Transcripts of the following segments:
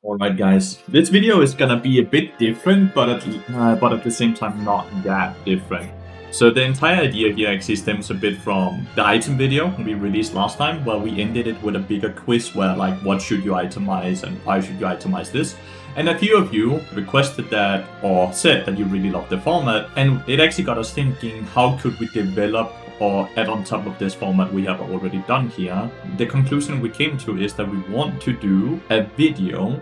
Alright guys, this video is gonna be a bit different, but at the same time not that different. So the entire idea here actually stems a bit from the item video we released last time, where we ended it with a bigger quiz where like what should you itemize and why should you itemize this. And a few of you requested that or said that you really loved the format, and it actually got us thinking, how could we develop or add on top of this format we have already done here. The conclusion we came to is that we want to do a video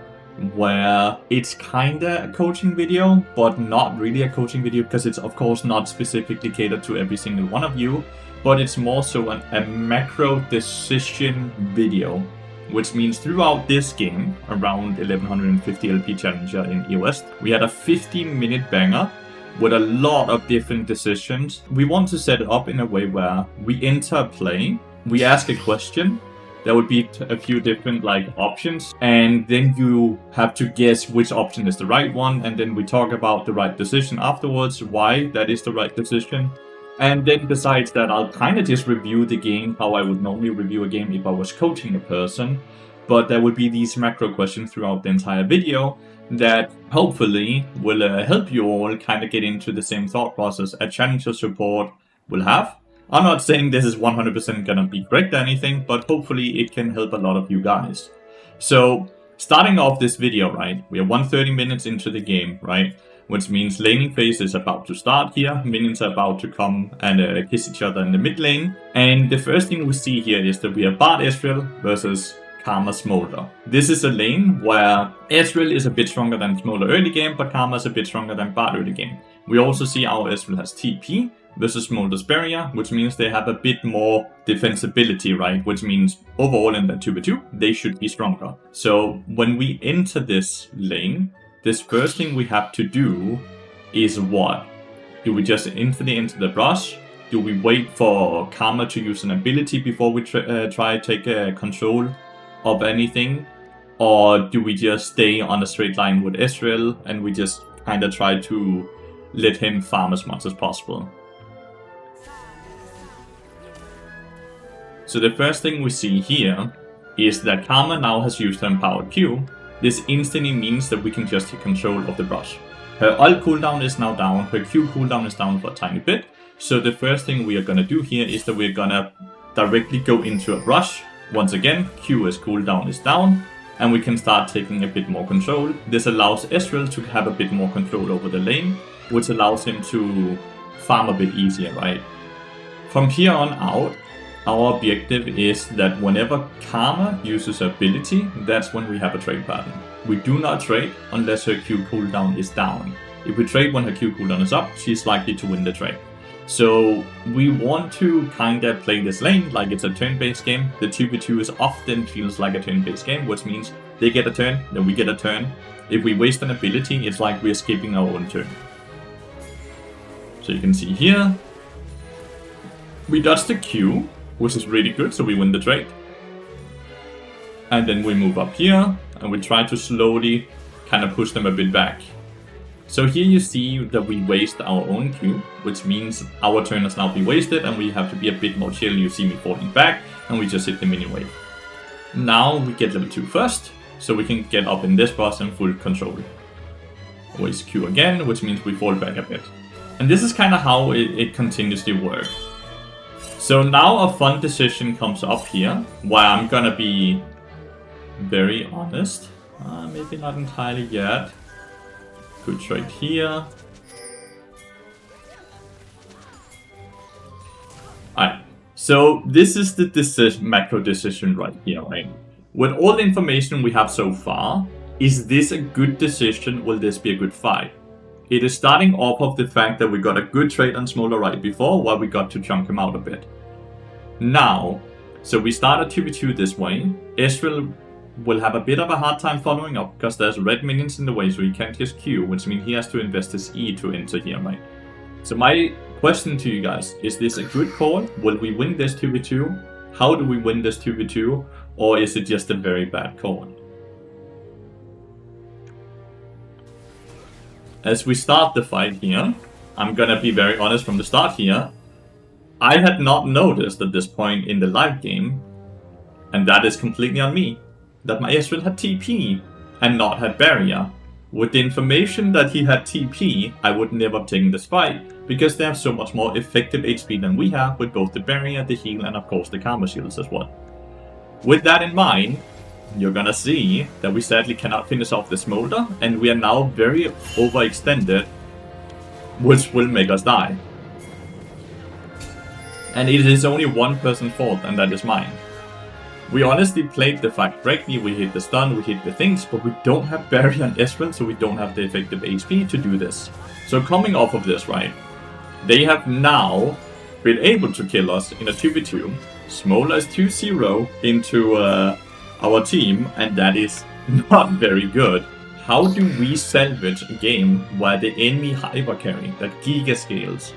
where it's kinda a coaching video, but not really a coaching video, because it's of course not specifically catered to every single one of you, but it's more so a macro decision video, which means throughout this game, around 1150 LP Challenger in EOS, we had a 15-minute banger with a lot of different decisions. We want to set it up in a way where we enter a play, we ask a question, there would be a few different options, and then you have to guess which option is the right one, and then we talk about the right decision afterwards, why that is the right decision. And then besides that, I'll kind of just review the game how I would normally review a game if I was coaching a person, but there will be these macro questions throughout the entire video that hopefully will help you all kind of get into the same thought process a challenger support will have. I'm not saying this is 100% gonna be correct or anything, but hopefully it can help a lot of you guys. So, starting off this video, right, we are 130 minutes into the game, right, which means laning phase is about to start here, minions are about to come and kiss each other in the mid lane, and the first thing we see here is that we have Bard Ezreal versus Karma Smolder. This is a lane where Ezreal is a bit stronger than Smolder early game, but Karma is a bit stronger than Bard early game. We also see our Ezreal has TP, versus Smolder's Barrier, which means they have a bit more defensibility, right? Which means overall in the 2v2, they should be stronger. So when we enter this lane, this first thing we have to do is what? Do we just instantly enter the brush? Do we wait for Karma to use an ability before we try to take control of anything? Or do we just stay on a straight line with Ezreal and we just kind of try to let him farm as much as possible? So the first thing we see here is that Karma now has used her empowered Q. This instantly means that we can just take control of the brush. Her ult cooldown is now down, her Q cooldown is down for a tiny bit. So the first thing we are gonna do here is that we're gonna directly go into a brush. Once again, Q's cooldown is down, and we can start taking a bit more control. This allows Ezreal to have a bit more control over the lane, which allows him to farm a bit easier, right? From here on out, our objective is that whenever Karma uses her ability, that's when we have a trade pattern. We do not trade unless her Q cooldown is down. If we trade when her Q cooldown is up, she's likely to win the trade. So we want to kind of play this lane like it's a turn-based game. The 2v2 is often feels like a turn-based game, which means they get a turn, then we get a turn. If we waste an ability, it's like we're skipping our own turn. So you can see here, we dodge the Q, which is really good, so we win the trade. And then we move up here, and we try to slowly kind of push them a bit back. So here you see that we waste our own Q, which means our turn has now been wasted, and we have to be a bit more chill. You see me falling back, and we just hit the minion wave. Now we get level 2 first, so we can get up in this boss in full control. Waste Q again, which means we fall back a bit. And this is kind of how it continuously works. So now a fun decision comes up here, where I'm gonna be very honest. Maybe not entirely yet. Good trade here. Alright, so this is the macro decision right here, right? With all the information we have so far, is this a good decision? Will this be a good fight? It is starting off of the fact that we got a good trade on Smolder right before, while we got to chunk him out a bit. Now, so we start a 2v2 this way. Ezreal will have a bit of a hard time following up because there's red minions in the way, so he can't just Q, which means he has to invest his E to enter here, right? So my question to you guys, is this a good call? Will we win this 2v2? How do we win this 2v2? Or is it just a very bad call? As we start the fight here, I'm gonna be very honest from the start here. I had not noticed at this point in the live game, and that is completely on me, that my Ezreal had TP. and not had barrier. With the information that he had TP, I would never have taken this fight, because they have so much more effective HP than we have with both the barrier, the heal, and of course the karma shields as well. With that in mind, you're gonna see that we sadly cannot finish off the smolder, and we are now very overextended, which will make us die. And it is only one person's fault, and that is mine. We honestly played the fight correctly, we hit the stun, we hit the things, but we don't have barrier and Ezreal, so we don't have the effective HP to do this. So coming off of this, right, they have now been able to kill us in a 2v2. Smolder is 2-0 into our team, and that is not very good. How do we salvage a game where the enemy hyper carry, that Giga scales,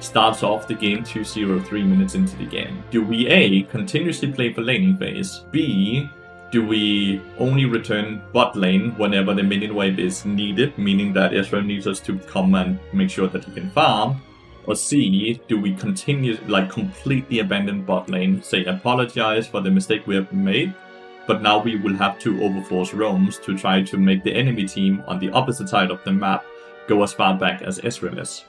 starts off the game 2-0 3 minutes into the game? Do we A, continuously play for laning phase? B, do we only return bot lane whenever the minion wave is needed, meaning that Ezreal needs us to come and make sure that he can farm? Or C, do we continue, like, completely abandon bot lane, say apologize for the mistake we have made, but now we will have to overforce roams to try to make the enemy team on the opposite side of the map go as far back as Ezreal is?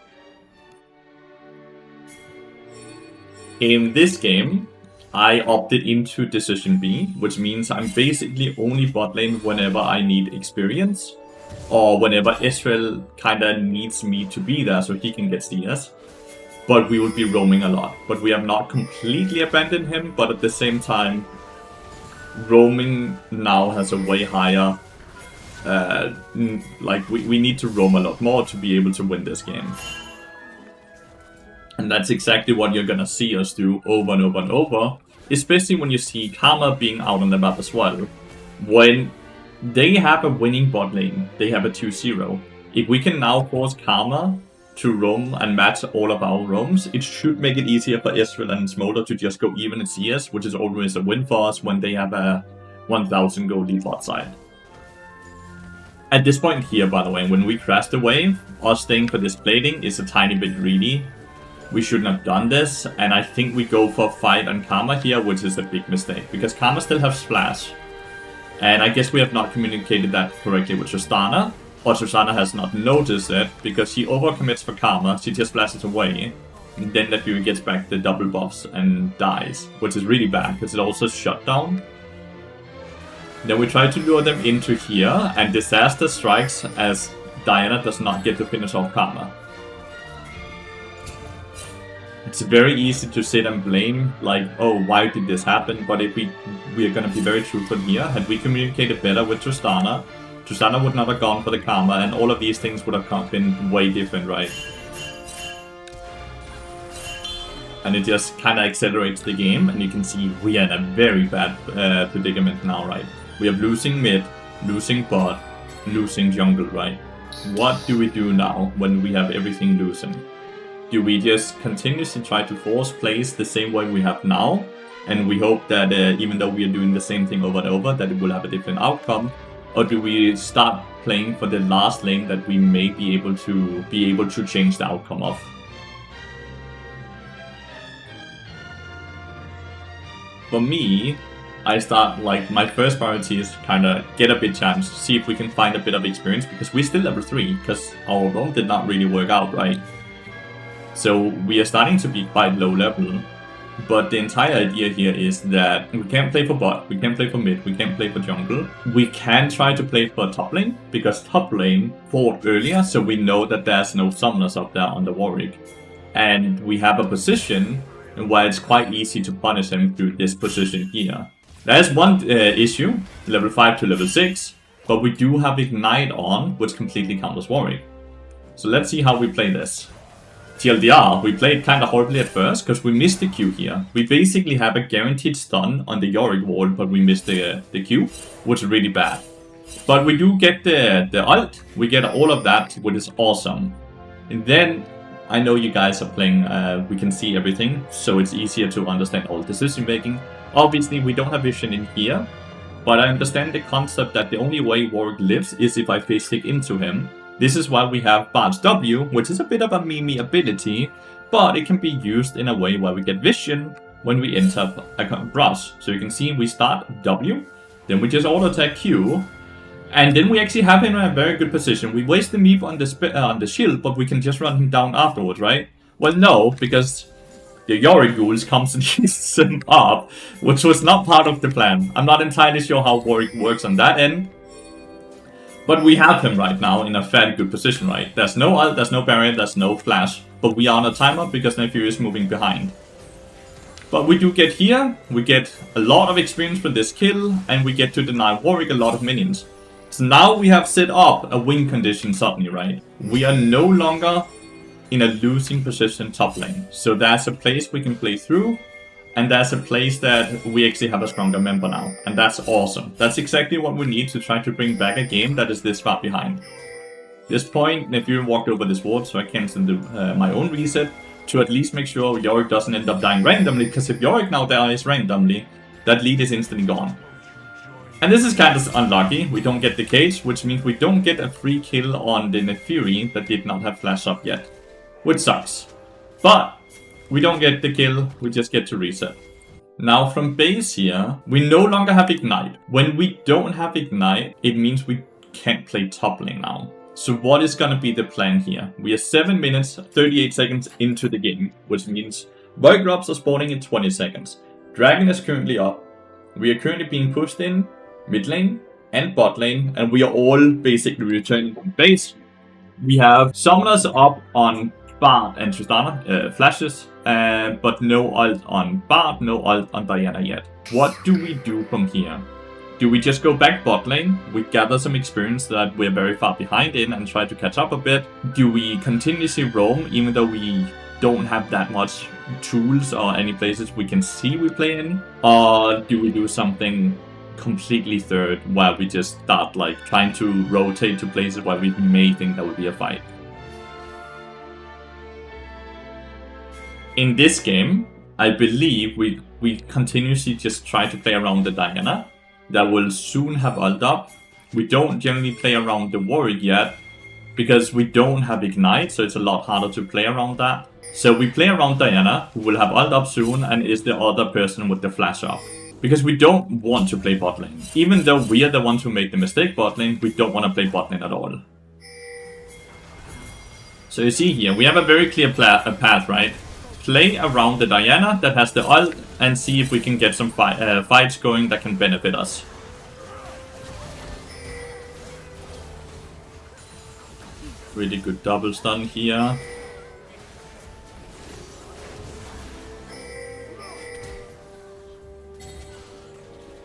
In this game, I opted into decision B, which means I'm basically only bot lane whenever I need experience, or whenever Ezreal kinda needs me to be there so he can get CS. But we would be roaming a lot. But we have not completely abandoned him, but at the same time, roaming now has a way higher, we need to roam a lot more to be able to win this game. And that's exactly what you're gonna see us do over and over and over, especially when you see Karma being out on the map as well. When they have a winning bot lane, they have a 2-0. If we can now force Karma to roam and match all of our roams, it should make it easier for Ezreal and Smolder to just go even in CS, which is always a win for us when they have a 1000 gold lead bot side. At this point here, by the way, when we crash the wave, us staying for this plating is a tiny bit greedy. We shouldn't have done this, and I think we go for a fight on Karma here, which is a big mistake, because Karma still has Splash. And I guess we have not communicated that correctly with Tristana, or Tristana has not noticed it, because she overcommits for Karma, she just flashes away, and then Lathyrus gets back the double buffs and dies, which is really bad, because it also shut down. Then we try to lure them into here, and disaster strikes as Diana does not get to finish off Karma. It's very easy to sit and blame, like, oh, why did this happen? But if we are going to be very truthful here, had we communicated better with Tristana, Tristana would not have gone for the Karma, and all of these things would have been way different, right? And it just kind of accelerates the game, and you can see we are in a very bad predicament now, right? We are losing mid, losing bot, losing jungle, right? What do we do now when we have everything loosened? Do we just continuously try to force plays the same way we have now, and we hope that even though we are doing the same thing over and over, that it will have a different outcome? Or do we start playing for the last lane that we may be able to change the outcome of? For me, I start, like, my first priority is kind of get a bit chance, see if we can find a bit of experience, because we're still level 3, because our roam did not really work out, right? So we are starting to be quite low level, but the entire idea here is that we can't play for bot, we can't play for mid, we can't play for jungle. We can try to play for top lane, because top lane fought earlier, so we know that there's no summoners up there on the Warwick. And we have a position where it's quite easy to punish him through this position here. There's one issue, level 5 to level 6, but we do have Ignite on, which completely counters Warwick. So let's see how we play this. TLDR, we played kind of horribly at first, because we missed the Q here. We basically have a guaranteed stun on the Yorick wall, but we missed the Q, which is really bad. But we do get the ult, we get all of that, which is awesome. And then, I know you guys are playing, we can see everything, so it's easier to understand all decision making. Obviously, we don't have vision in here, but I understand the concept that the only way Warwick lives is if I face stick into him. This is why we have Barge W, which is a bit of a meme ability, but it can be used in a way where we get vision when we enter a brush. So you can see we start W, then we just auto attack Q, And then we actually have him in a very good position. We waste the meep on the shield, but we can just run him down afterwards, right? Well, no, because the Yorick Ghouls comes and heats him up, which was not part of the plan. I'm not entirely sure how Warwick works on that end. But we have him right now in a fairly good position, right? There's no ult, there's no barrier, there's no flash. But we are on a timeout because Lathyrus is moving behind. But we do get here, we get a lot of experience for this kill, and we get to deny Warwick a lot of minions. So now we have set up a win condition suddenly, right? We are no longer in a losing position top lane. So there's a place we can play through, and there's a place that we actually have a stronger member now. And that's awesome. That's exactly what we need to try to bring back a game that is this far behind. This point, if you walked over this ward, so I canceled my own reset, to at least make sure Yorick doesn't end up dying randomly, because if Yorick now dies randomly, that lead is instantly gone. And this is kind of unlucky. We don't get the cage, which means we don't get a free kill on the Fury that did not have flash up yet, which sucks. But we don't get the kill, we just get to reset. Now from base here, we no longer have Ignite. When we don't have Ignite, it means we can't play top lane now. So what is going to be the plan here? We are 7 minutes, 38 seconds into the game, which means Void Drops are spawning in 20 seconds. Dragon is currently up. We are currently being pushed in mid lane and bot lane, and we are all basically returning from base. We have summoners up on Bard and Tristana, flashes, but no ult on Bard, no ult on Diana yet. What do we do from here? Do we just go back bot lane? We gather some experience that we're very far behind in and try to catch up a bit? Do we continuously roam even though we don't have that much tools or any places we can see we play in? Or do we do something completely third where we just start like trying to rotate to places where we may think there will be a fight? In this game, I believe we continuously just try to play around the Diana that will soon have ult up. We don't generally play around the Warwick yet because we don't have Ignite, so it's a lot harder to play around that. So we play around Diana, who will have ult up soon and is the other person with the flash up. Because we don't want to play bot lane. Even though we are the ones who make the mistake bot lane, we don't want to play bot lane at all. So you see here, we have a very clear path, right? Play around the Diana that has the ult and see if we can get some fights going that can benefit us. Really good double stun here.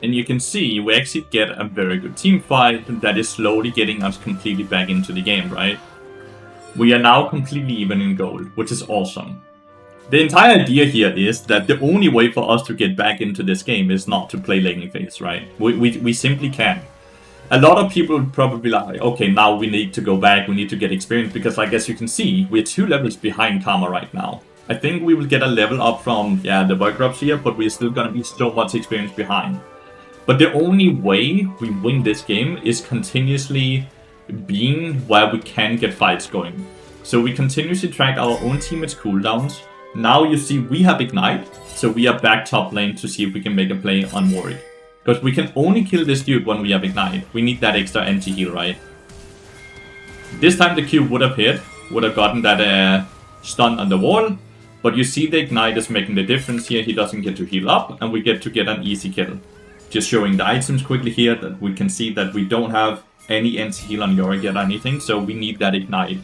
And you can see we actually get a very good team fight that is slowly getting us completely back into the game, right? We are now completely even in gold, which is awesome. The entire idea here is that the only way for us to get back into this game is not to play laning phase, right? We simply can't. A lot of people would probably be like, okay, now we need to go back, we need to get experience, because like as you can see, we're 2 levels behind Karma right now. I think we will get a level up from, the Void Drops here, but we're still gonna be so much experience behind. But the only way we win this game is continuously being where we can get fights going. So we continuously track our own teammates' cooldowns. Now you see we have Ignite, so we are back top lane to see if we can make a play on Warwick. Because we can only kill this dude when we have Ignite. We need that extra anti-heal, right? This time the Q would have hit, would have gotten that stun on the wall. But you see the Ignite is making the difference here. He doesn't get to heal up, and we get to get an easy kill. Just showing the items quickly here that we can see that we don't have any anti-heal on Yorick yet or anything, so we need that Ignite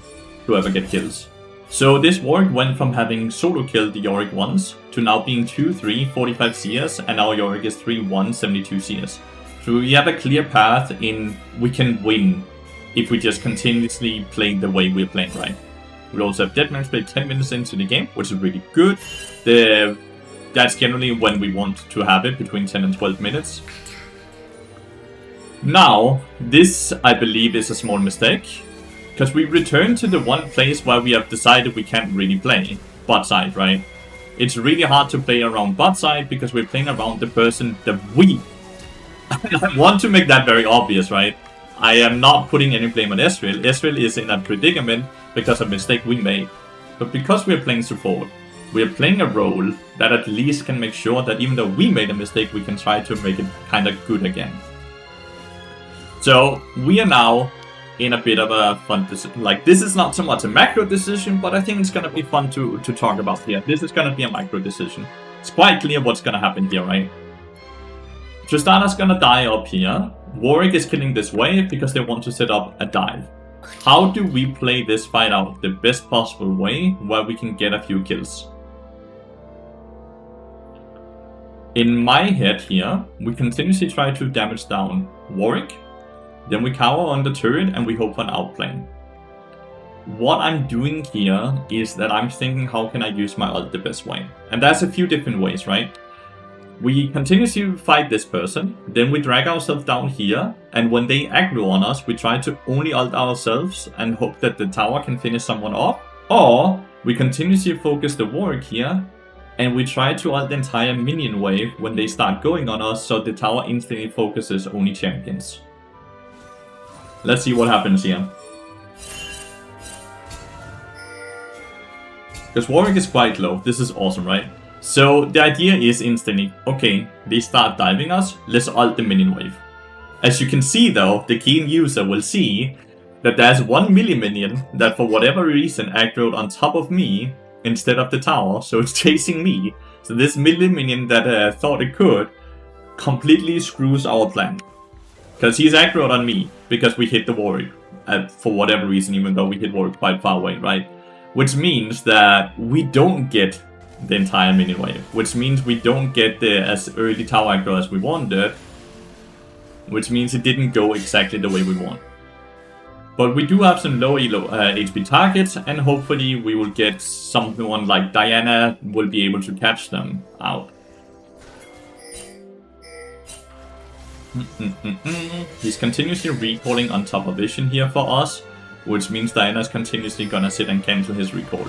to ever get kills. So this Warwick went from having solo killed the Yorick once to now being 2-3, 45 CS, and now Yorick is 3-1, 72 CS. So we have a clear path in we can win if we just continuously play the way we're playing, right? We also have Deadman's played 10 minutes into the game, which is really good. That's generally when we want to have it, between 10 and 12 minutes. Now, this, I believe, is a small mistake. Because we return to the one place where we have decided we can't really play. Bot side, right? It's really hard to play around bot side because we're playing around the person that we... I want to make that very obvious, right? I am not putting any blame on Ezreal. Ezreal is in a predicament because of a mistake we made. But because we're playing support, we're playing a role that at least can make sure that even though we made a mistake, we can try to make it kind of good again. So we are now in a bit of a fun decision. Like, this is not so much a macro decision, but I think it's gonna be fun to talk about here. This is gonna be a micro decision. It's quite clear what's gonna happen here, right? Tristana's gonna die up here. Warwick is killing this wave because they want to set up a dive. How do we play this fight out the best possible way where we can get a few kills? In my head here, we continuously try to damage down Warwick, then we cower on the turret and we hope for an outplay. What I'm doing here is that I'm thinking, how can I use my ult the best way? And that's a few different ways, right? We continuously fight this person, then we drag ourselves down here, and when they aggro on us, we try to only ult ourselves and hope that the tower can finish someone off. Or we continuously focus the Warwick here, and we try to ult the entire minion wave when they start going on us, so the tower instantly focuses only champions. Let's see what happens here. Because Warwick is quite low, this is awesome, right? So the idea is instantly, okay, they start diving us, let's ult the minion wave. As you can see though, the keen user will see that there's one melee minion that for whatever reason aggroed on top of me instead of the tower, so it's chasing me. So this melee minion that thought it could completely screws our plan. Because he's aggroed on me, because we hit the Warwick for whatever reason, even though we hit Warwick quite far away, right? Which means that we don't get the entire minion wave, which means we don't get the as early tower aggro as we wanted, which means it didn't go exactly the way we want. But we do have some low HP targets, and hopefully we will get someone like Diana will be able to catch them out. He's continuously recalling on top of vision here for us, which means Diana's continuously gonna sit and cancel his recall.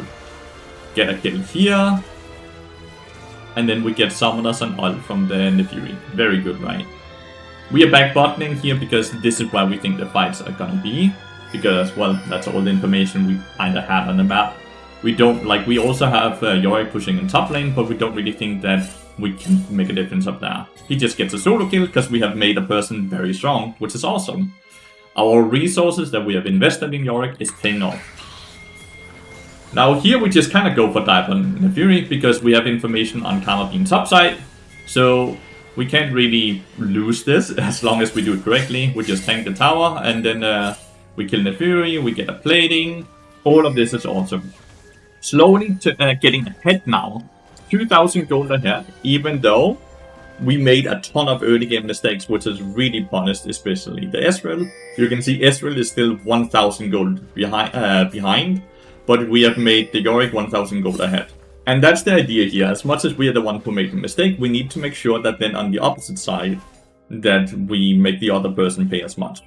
Get a kill here, and then we get Summoners and ult from the Lathyrus. Very good, right? We are back bottoming here because this is where we think the fights are gonna be. Because, well, that's all the information we kinda have on the map. We don't, like, we also have Yorick pushing in top lane, but we don't really think that we can make a difference up there. He just gets a solo kill because we have made a person very strong, which is awesome. Our resources that we have invested in Yorick is paying off. Now here we just kind of go for dive on Lathyrus because we have information on Karma being topside, so we can't really lose this as long as we do it correctly. We just tank the tower and then we kill Lathyrus, we get a plating. All of this is awesome. Slowly getting ahead now. 2000 gold ahead, even though we made a ton of early game mistakes, which is really punished, especially the Ezreal. You can see Ezreal is still 1000 gold behind, but we have made the Yorick 1000 gold ahead. And that's the idea here. As much as we are the one who made the mistake, we need to make sure that then on the opposite side, that we make the other person pay as much.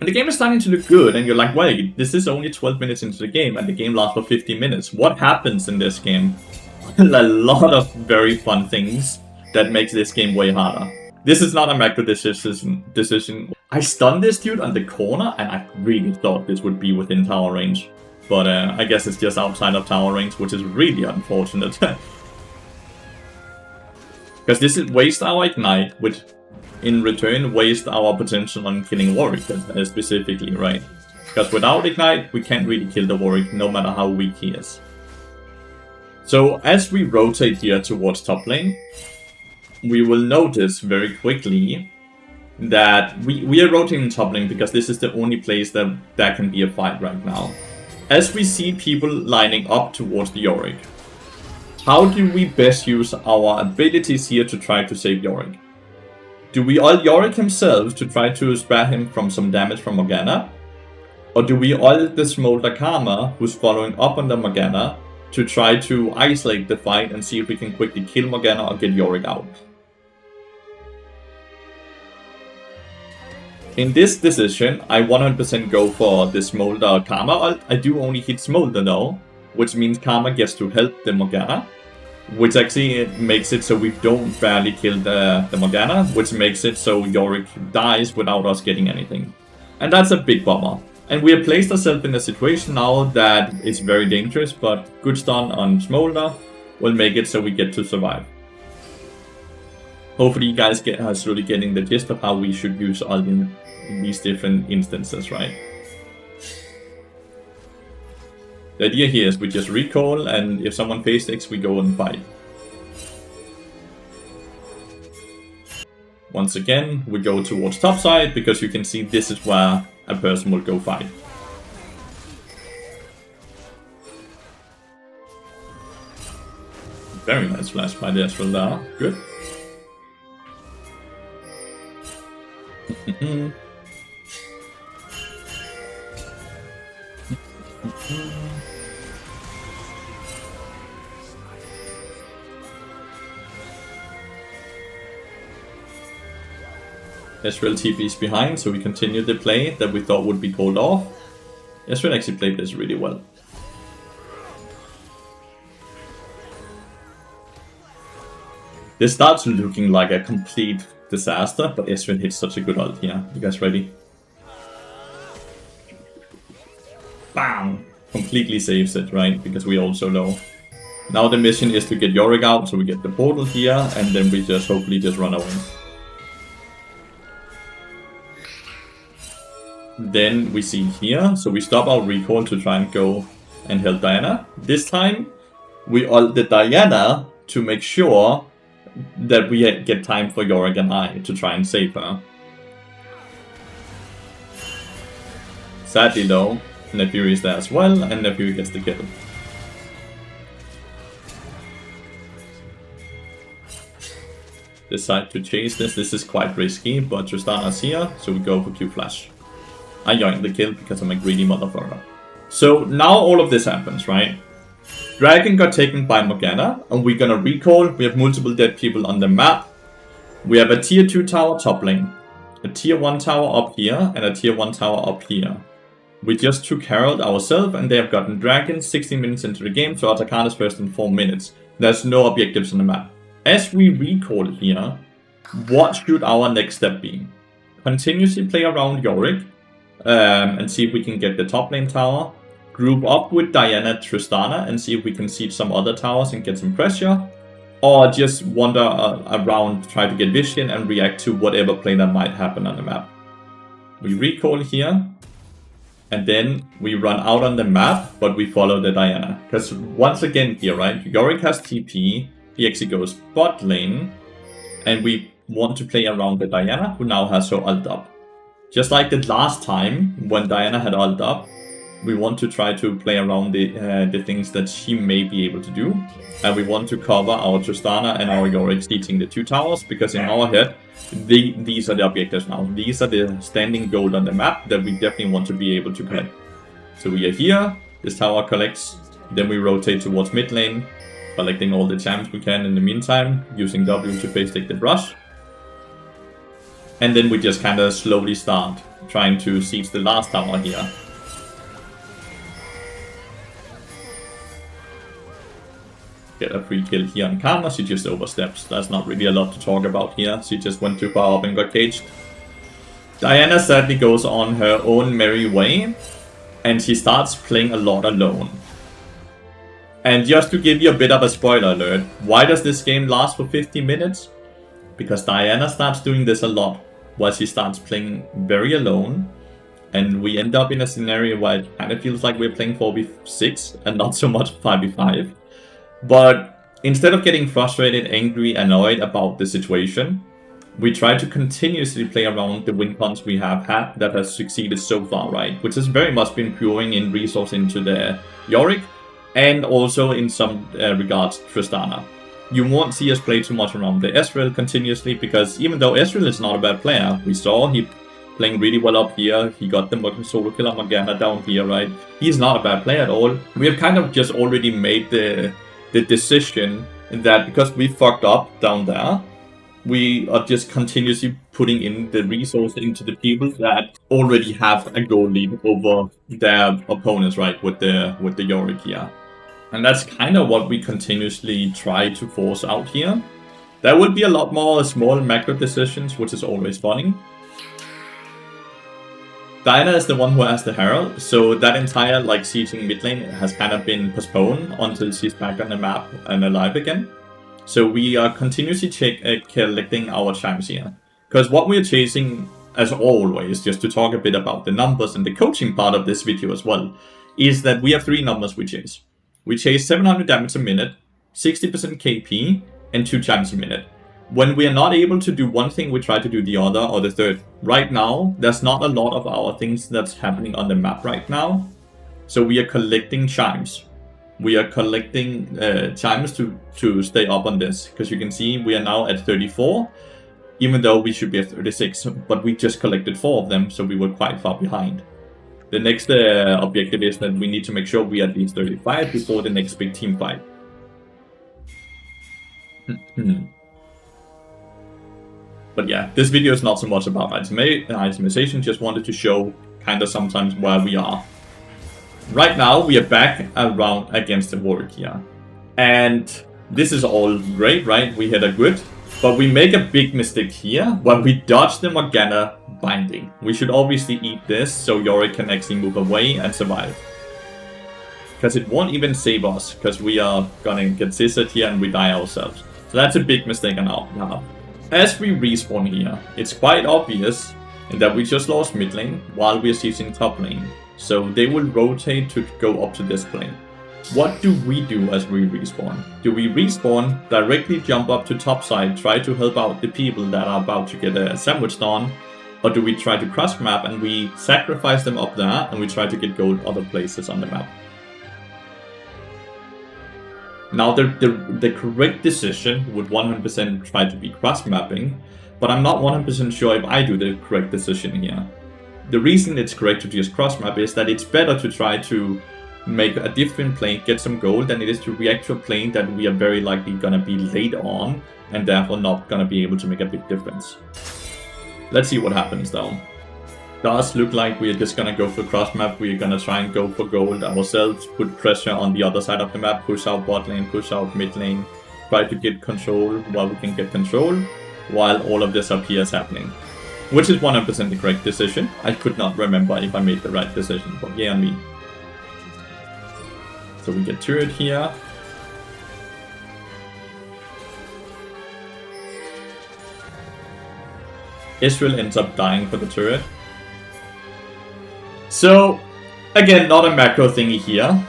And the game is starting to look good, and you're like, wait, this is only 12 minutes into the game, and the game lasts for 50 minutes. What happens in this game? A lot of very fun things that makes this game way harder. This is not a macro decision. I stunned this dude on the corner, and I really thought this would be within tower range. But I guess it's just outside of tower range, which is really unfortunate. Because this is waste our ignite, which in return waste our potential on killing Warwick specifically, right? Because without ignite, we can't really kill the Warwick, no matter how weak he is. So as we rotate here towards top lane, we will notice very quickly that we are rotating top lane because this is the only place that there can be a fight right now. As we see people lining up towards the Yorick, how do we best use our abilities here to try to save Yorick? Do we ult Yorick himself to try to spare him from some damage from Morgana? Or do we ult the Smolder Karma, who's following up on the Morgana, to try to isolate the fight and see if we can quickly kill Morgana or get Yorick out? In this decision, I 100% go for the Smolder Karma ult. I do only hit Smolder though, which means Karma gets to help the Morgana, which actually makes it so we don't barely kill the Morgana, which makes it so Yorick dies without us getting anything. And that's a big bummer. And we have placed ourselves in a situation now that is very dangerous, but good stun on Smolder will make it so we get to survive. Hopefully you guys are slowly getting the gist of how we should use ult in in these different instances, right? The idea here is we just recall, and if someone phase takes, we go and fight. Once again, we go towards top side, because you can see this is where a person will go fight. Very nice flash by the Ezreal there. Good. Ezreal TP's behind, so we continue the play that we thought would be called off. Ezreal actually played this really well. This starts looking like a complete disaster, but Ezreal hits such a good ult here. You guys ready? Bam! Completely saves it, right? Because we are also low. Now the mission is to get Yorick out, so we get the portal here, and then we just hopefully just run away. Then we see here, so we stop our recall to try and go and help Diana. This time, we ult the Diana to make sure that we get time for Yorick and I to try and save her. Sadly though, Lathyrus is there as well, and Lathyrus gets the kill. Decide to chase this. This is quite risky, but Tristana's here, so we go for Q-Flash. I joined the kill because I'm a greedy motherfucker. So now all of this happens, right? Dragon got taken by Morgana, and we're gonna recall. We have multiple dead people on the map. We have a tier 2 tower top lane, a tier 1 tower up here, and a tier 1 tower up here. We just took Herald ourselves, and they have gotten Dragon 16 minutes into the game, so Attack is first in 4 minutes. There's no objectives on the map. As we recall here, what should our next step be? Continuously play around Yorick, and see if we can get the top lane tower. Group up with Diana Tristana and see if we can siege some other towers and get some pressure. Or just wander around, try to get vision and react to whatever play that might happen on the map. We recall here. And then we run out on the map, but we follow the Diana. Because once again here, right, Yorick has TP, he actually goes bot lane, and we want to play around the Diana, who now has her ult up. Just like the last time, when Diana had ult up, we want to try to play around the things that she may be able to do. And we want to cover our Tristana and our Yorick sieging the 2 towers, because in our head, these are the objectives now. These are the standing gold on the map that we definitely want to be able to collect. So we are here, this tower collects, then we rotate towards mid lane, collecting all the champs we can in the meantime, using W to phase take the brush. And then we just kind of slowly start trying to siege the last tower here. Get a free kill here on Karma, she just oversteps. There's not really a lot to talk about here. She just went too far up and got caged. Diana sadly goes on her own merry way, and she starts playing a lot alone. And just to give you a bit of a spoiler alert, why does this game last for 50 minutes? Because Diana starts doing this a lot, while she starts playing very alone. And we end up in a scenario where it kind of feels like we're playing 4v6 and not so much 5v5. But instead of getting frustrated, angry, annoyed about the situation, we try to continuously play around the win cons we have had that has succeeded so far, right? Which has very much been pouring in resource into the Yorick, and also in some regards Tristana. You won't see us play too much around the Ezreal continuously, because even though Ezreal is not a bad player, we saw he playing really well up here, he got the solo kill on Morgana down here, right? He's not a bad player at all. We have kind of just already made the decision that because we fucked up down there, we are just continuously putting in the resource into the people that already have a goal lead over their opponents, right, with the Yorick here. And that's kind of what we continuously try to force out here. There will be a lot more small macro decisions, which is always funny. Diana is the one who has the Herald, so that entire sieging mid lane has kind of been postponed until she's back on the map and alive again. So we are continuously collecting our champs here. Because what we're chasing as always, just to talk a bit about the numbers and the coaching part of this video as well, is that we have 3 numbers we chase. We chase 700 damage a minute, 60% KP, and 2 times a minute. When we are not able to do one thing, we try to do the other or the third. Right now, there's not a lot of our things that's happening on the map right now. So we are collecting chimes. We are collecting chimes to stay up on this. Because you can see we are now at 34. Even though we should be at 36. But we just collected 4 of them, so we were quite far behind. The next objective is that we need to make sure we are at least 35 before the next big team fight. But yeah, this video is not so much about itemization, just wanted to show kind of sometimes where we are. Right now, we are back around against the Warwick here. And this is all great, right? We hit a good, but we make a big mistake here where we dodge the Morgana binding. We should obviously eat this so Yorick can actually move away and survive. Because it won't even save us, because we are gonna get scissored here and we die ourselves. So that's a big mistake on our behalf. As we respawn here, it's quite obvious that we just lost mid lane while we're seizing top lane. So they will rotate to go up to this plane. What do we do as we respawn? Do we respawn, directly jump up to top side, try to help out the people that are about to get sandwiched on? Or do we try to cross map and we sacrifice them up there and we try to get gold other places on the map? Now, the correct decision would 100% try to be cross-mapping, but I'm not 100% sure if I do the correct decision here. The reason it's correct to just cross-map is that it's better to try to make a different plane, get some gold, than it is to react to a plane that we are very likely gonna be late on, and therefore not gonna be able to make a big difference. Let's see what happens though. Does look like we're just gonna go for cross map. We're gonna try and go for gold ourselves, put pressure on the other side of the map, push out bot lane, push out mid lane, try to get control while we can get control, while all of this up here is happening. Which is 100% the correct decision. I could not remember if I made the right decision, but yeah on me. So we get turret here. Israel ends up dying for the turret. So, again, not a macro thingy here.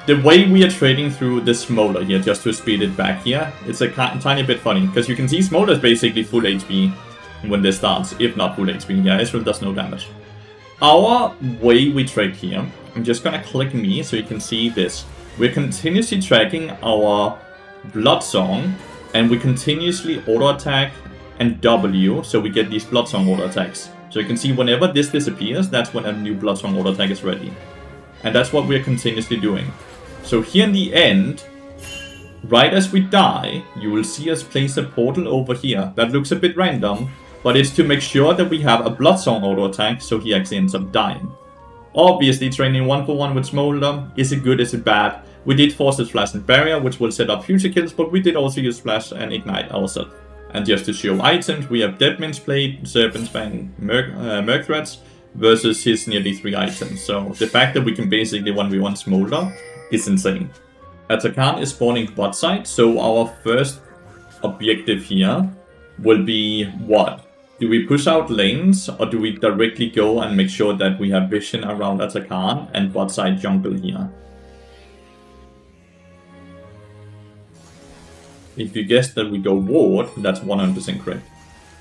The way we are trading through the Smolder here, just to speed it back here, it's a tiny bit funny, because you can see Smolder is basically full HP when this starts, if not full HP. Yeah, Israel does no damage. Our way we trade here, I'm just gonna click me so you can see this. We're continuously tracking our Blood Song, and we continuously auto attack and W, so we get these Blood Song auto attacks. So you can see whenever this disappears, that's when a new Blood Song auto attack is ready. And that's what we're continuously doing. So here in the end, right as we die, you will see us place a portal over here. That looks a bit random, but it's to make sure that we have a Blood Song auto attack, so he actually ends up dying. Obviously, training 1-for-1 with Smolder, is it good, is it bad? We did force the Flash and Barrier, which will set up future kills, but we did also use Flash and Ignite ourselves. And just to show items, we have Deadman's Blade, Serpent's Fang, Merc Threads, versus his nearly 3 items. So the fact that we can basically 1v1 Smolder is insane. Atakan is spawning bot side, so our first objective here will be what? Do we push out lanes, or do we directly go and make sure that we have vision around Atakan and bot side jungle here? If you guessed that we go ward, that's 100% correct.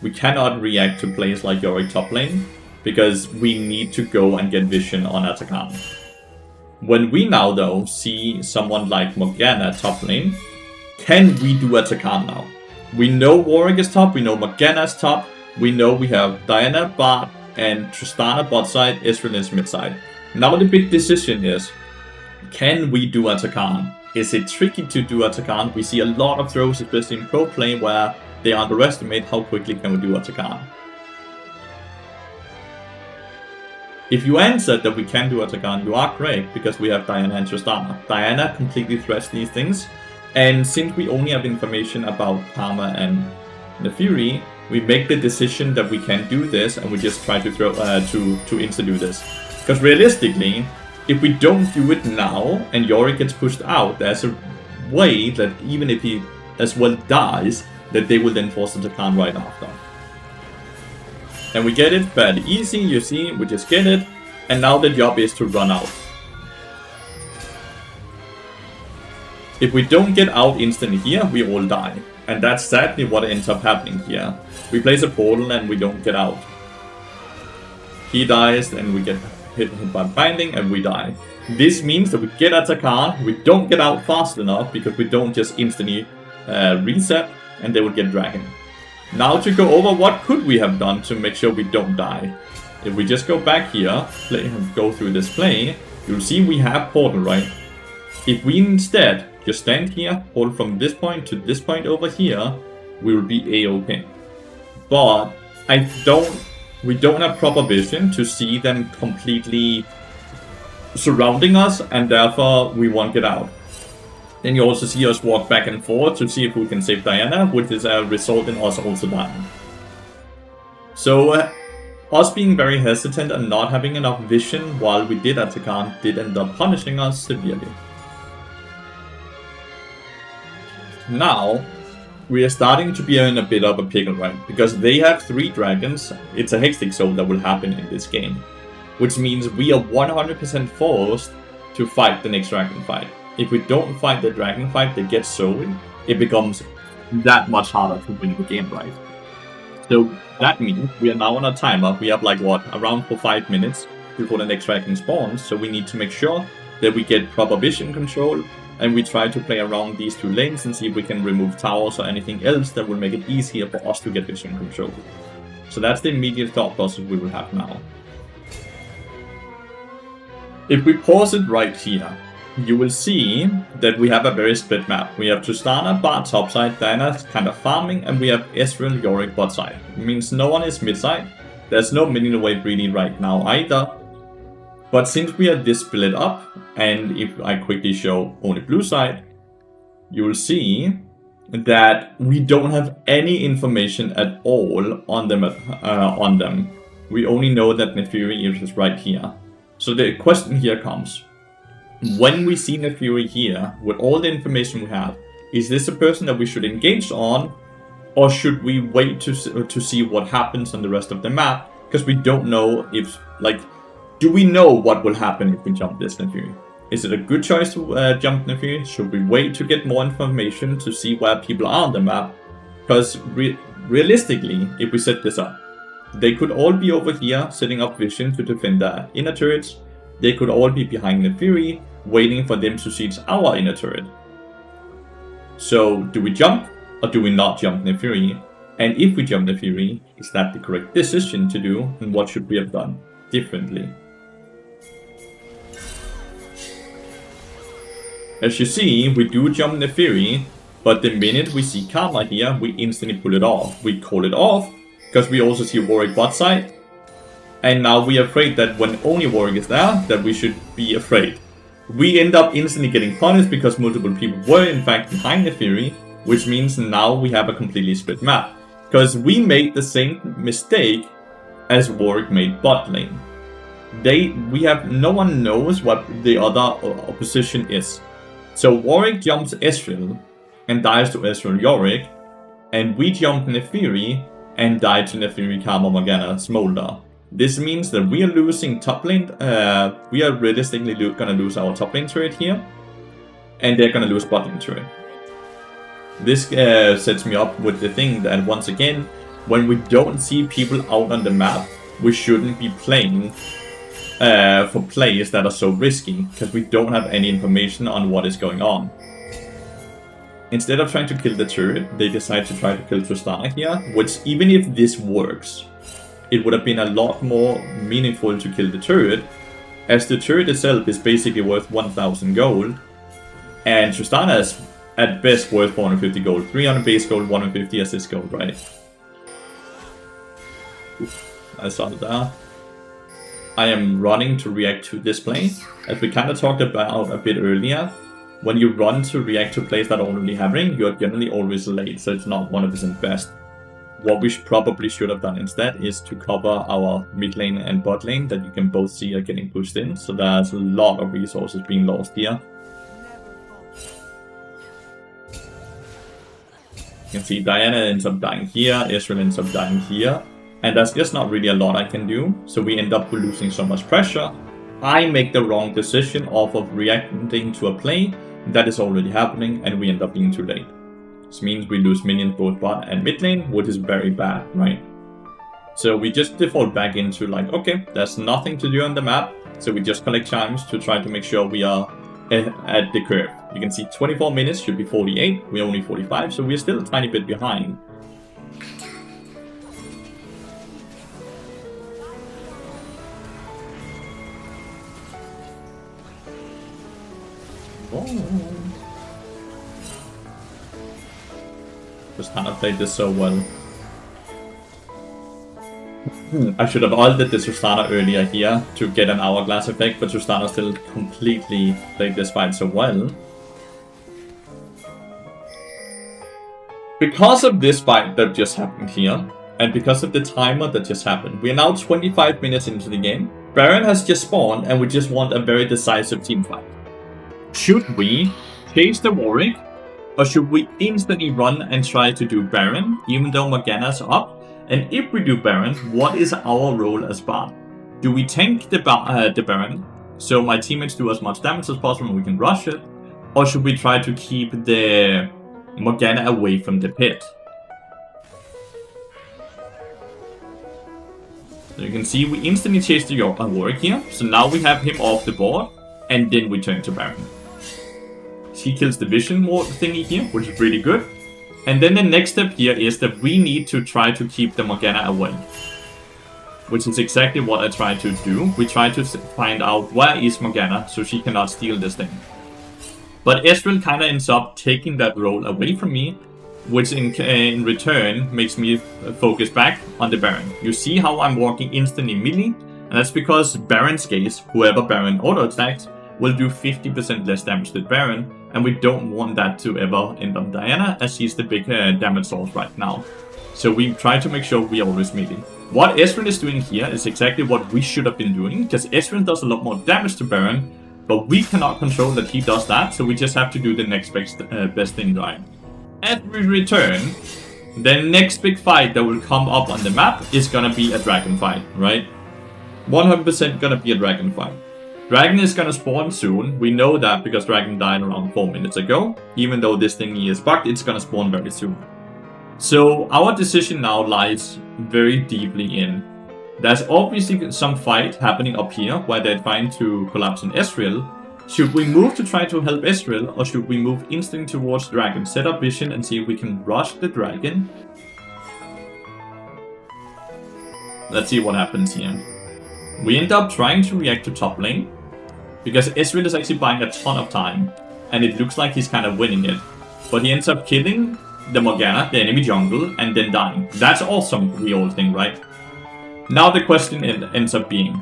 We cannot react to plays like Yorick top lane, because we need to go and get vision on Atakan. When we now though see someone like Morgana top lane, can we do Atakan now? We know Warwick is top, we know Morgana is top, we know we have Diana bot and Tristana bot side, Israel is mid side. Now the big decision is, can we do Atakan? Is it tricky to do Atakan? We see a lot of throws, especially in pro play, where they underestimate how quickly can we do Atakan. If you answered that we can do Atakan, you are correct, because we have Diana and Tristana. Diana completely threats these things, and since we only have information about Karma and the Fury, we make the decision that we can do this, and we just try to throw to insta-do this. Because realistically, if we don't do it now, and Yorick gets pushed out, there's a way that even if he as well dies, that they will then force Atakan right after. And we get it fairly easy, you see, we just get it. And now the job is to run out. If we don't get out instantly here, we all die. And that's sadly what ends up happening here. We place a portal and we don't get out. He dies and we get hit by binding and we die. This means that we get Atakan, we don't get out fast enough because we don't just instantly reset and they would get dragon. Now to go over what could we have done to make sure we don't die. If we just go back here, go through this play, you'll see we have portal, right? If we instead just stand here, hold from this point to this point over here, we will be A-OK. But we don't have proper vision to see them completely surrounding us, and therefore we won't get out. Then you also see us walk back and forth to see if we can save Diana, which is a result in us also dying. So us being very hesitant and not having enough vision while we did Atakan did end up punishing us severely. Now we are starting to be in a bit of a pickle, right? Because they have 3 dragons. It's a hextech soul that will happen in this game, which means we are 100% forced to fight the next dragon fight. If we don't fight the dragon fight that gets sold, it becomes that much harder to win the game, right? So that means we are now on a timer. We have like what, around 5 minutes before the next dragon spawns. So we need to make sure that we get proper vision control, and we try to play around these 2 lanes and see if we can remove towers or anything else that will make it easier for us to get vision control. So that's the immediate thought process we will have now. If we pause it right here, you will see that we have a very split map. We have Tristana, Bard topside, Diana kind of farming, and we have Ezreal, Yorick bot side. It means no one is mid side. There's no minion wave really right now either. But since we are this split up, and if I quickly show only blue side, you will see that we don't have any information at all on them. We only know that Lathyrus is right here. So the question here comes, when we see Lathyrus here, with all the information we have, is this a person that we should engage on, or should we wait to see what happens on the rest of the map? Because we don't know if, like, do we know what will happen if we jump this Lathyrus? Is it a good choice to jump Lathyrus? Should we wait to get more information to see where people are on the map? Because realistically, if we set this up, they could all be over here setting up vision to defend their inner turrets. They could all be behind Lathyrus, waiting for them to siege our inner turret. So do we jump or do we not jump Lathyrus? And if we jump Lathyrus, is that the correct decision to do, and what should we have done differently? As you see, we do jump Lathyrus, but the minute we see Karma here, we instantly pull it off. We call it off, because we also see Warwick bot side. And now we are afraid that when only Warwick is there, that we should be afraid. We end up instantly getting punished because multiple people were in fact behind Lathyrus, which means now we have a completely split map. Because we made the same mistake as Warwick made bot lane. No one knows what the other opposition is. So Warwick jumps Ezreal and dies to Ezreal Yorick, and we jump Lathyrus and die to Lathyrus Karma Morgana Smolder. This means that we are losing top lane, we are realistically gonna lose our top lane turret here, and they're gonna lose bot lane turret. This sets me up with the thing that, once again, when we don't see people out on the map, we shouldn't be playing for plays that are so risky, because we don't have any information on what is going on. Instead of trying to kill the turret, they decide to try to kill Tristana here, which, even if this works, it would have been a lot more meaningful to kill the turret, as the turret itself is basically worth 1000 gold, and Tristana is at best worth 450 gold, 300 base gold, 150 assist gold, right? I saw it there. I am running to react to this play, as we kind of talked about a bit earlier. When you run to react to plays that are already happening, you're generally always late, so it's not 100% best. What we probably should have done instead is to cover our mid lane and bot lane that you can both see are getting pushed in, so there's a lot of resources being lost here. You can see Diana ends up dying here, Ezreal ends up dying here. And there's just not really a lot I can do, so we end up losing so much pressure. I make the wrong decision off of reacting to a play that is already happening, and we end up being too late. This means we lose minions both bot and mid lane, which is very bad, right? So we just default back into like, okay, there's nothing to do on the map, so we just collect chimes to try to make sure we are at the curve. You can see 24 minutes should be 48, we're only 45, so we're still a tiny bit behind. Tristana played this so well. I should have ulted the Tristana earlier here to get an hourglass effect, but Tristana still completely played this fight so well. Because of this fight that just happened here, and because of the timer that just happened, we are now 25 minutes into the game. Baron has just spawned, and we just want a very decisive team fight. Should we chase the Warwick, or should we instantly run and try to do Baron, even though Morgana's up? And if we do Baron, what is our role as Bard? Do we tank the Baron, so my teammates do as much damage as possible and we can rush it? Or should we try to keep the Morgana away from the pit? So you can see we instantly chase the Warwick here, so now we have him off the board, and then we turn to Baron. He kills the vision ward thingy here, which is really good. And then the next step here is that we need to try to keep the Morgana away. Which is exactly what I try to do. We try to find out where is Morgana, so she cannot steal this thing. But Ezreal kind of ends up taking that role away from me, which in return makes me focus back on the Baron. You see how I'm walking instantly melee, and that's because Baron's case, whoever Baron auto-attacks, will do 50% less damage to Baron, and we don't want that to ever end on Diana, as she's the big damage source right now. So we try to make sure we always melee. What Ezreal is doing here is exactly what we should have been doing, because Ezreal does a lot more damage to Baron, but we cannot control that he does that, so we just have to do the next best thing right. As we return, the next big fight that will come up on the map is gonna be a dragon fight, right? 100% gonna be a dragon fight. Dragon is gonna spawn soon. We know that because Dragon died around 4 minutes ago. Even though this thingy is bugged, it's gonna spawn very soon. So our decision now lies very deeply in. There's obviously some fight happening up here where they're trying to collapse on Ezreal. Should we move to try to help Ezreal, or should we move instantly towards Dragon? Set up vision and see if we can rush the Dragon. Let's see what happens here. We end up trying to react to top lane, because Ezreal is actually buying a ton of time, and it looks like he's kind of winning it. But he ends up killing the Morgana, the enemy jungle, and then dying. That's awesome, we all think, right? Now the question ends up being,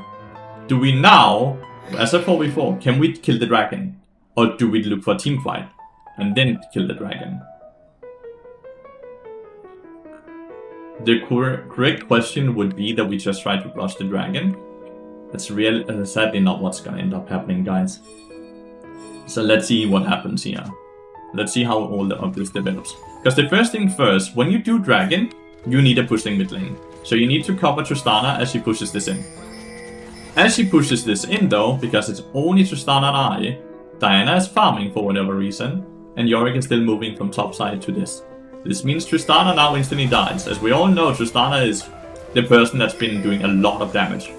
do we now, as I thought before, can we kill the dragon? Or do we look for a team fight, and then kill the dragon? The correct question would be that we just try to rush the dragon. That's sadly not what's gonna end up happening, guys. So let's see what happens here. Let's see how all of this develops. Because the first thing first, when you do dragon, you need a pushing mid lane. So you need to cover Tristana as she pushes this in. As she pushes this in though, because it's only Tristana and I, Diana is farming for whatever reason, and Yorick is still moving from top side to this. This means Tristana now instantly dies. As we all know, Tristana is the person that's been doing a lot of damage.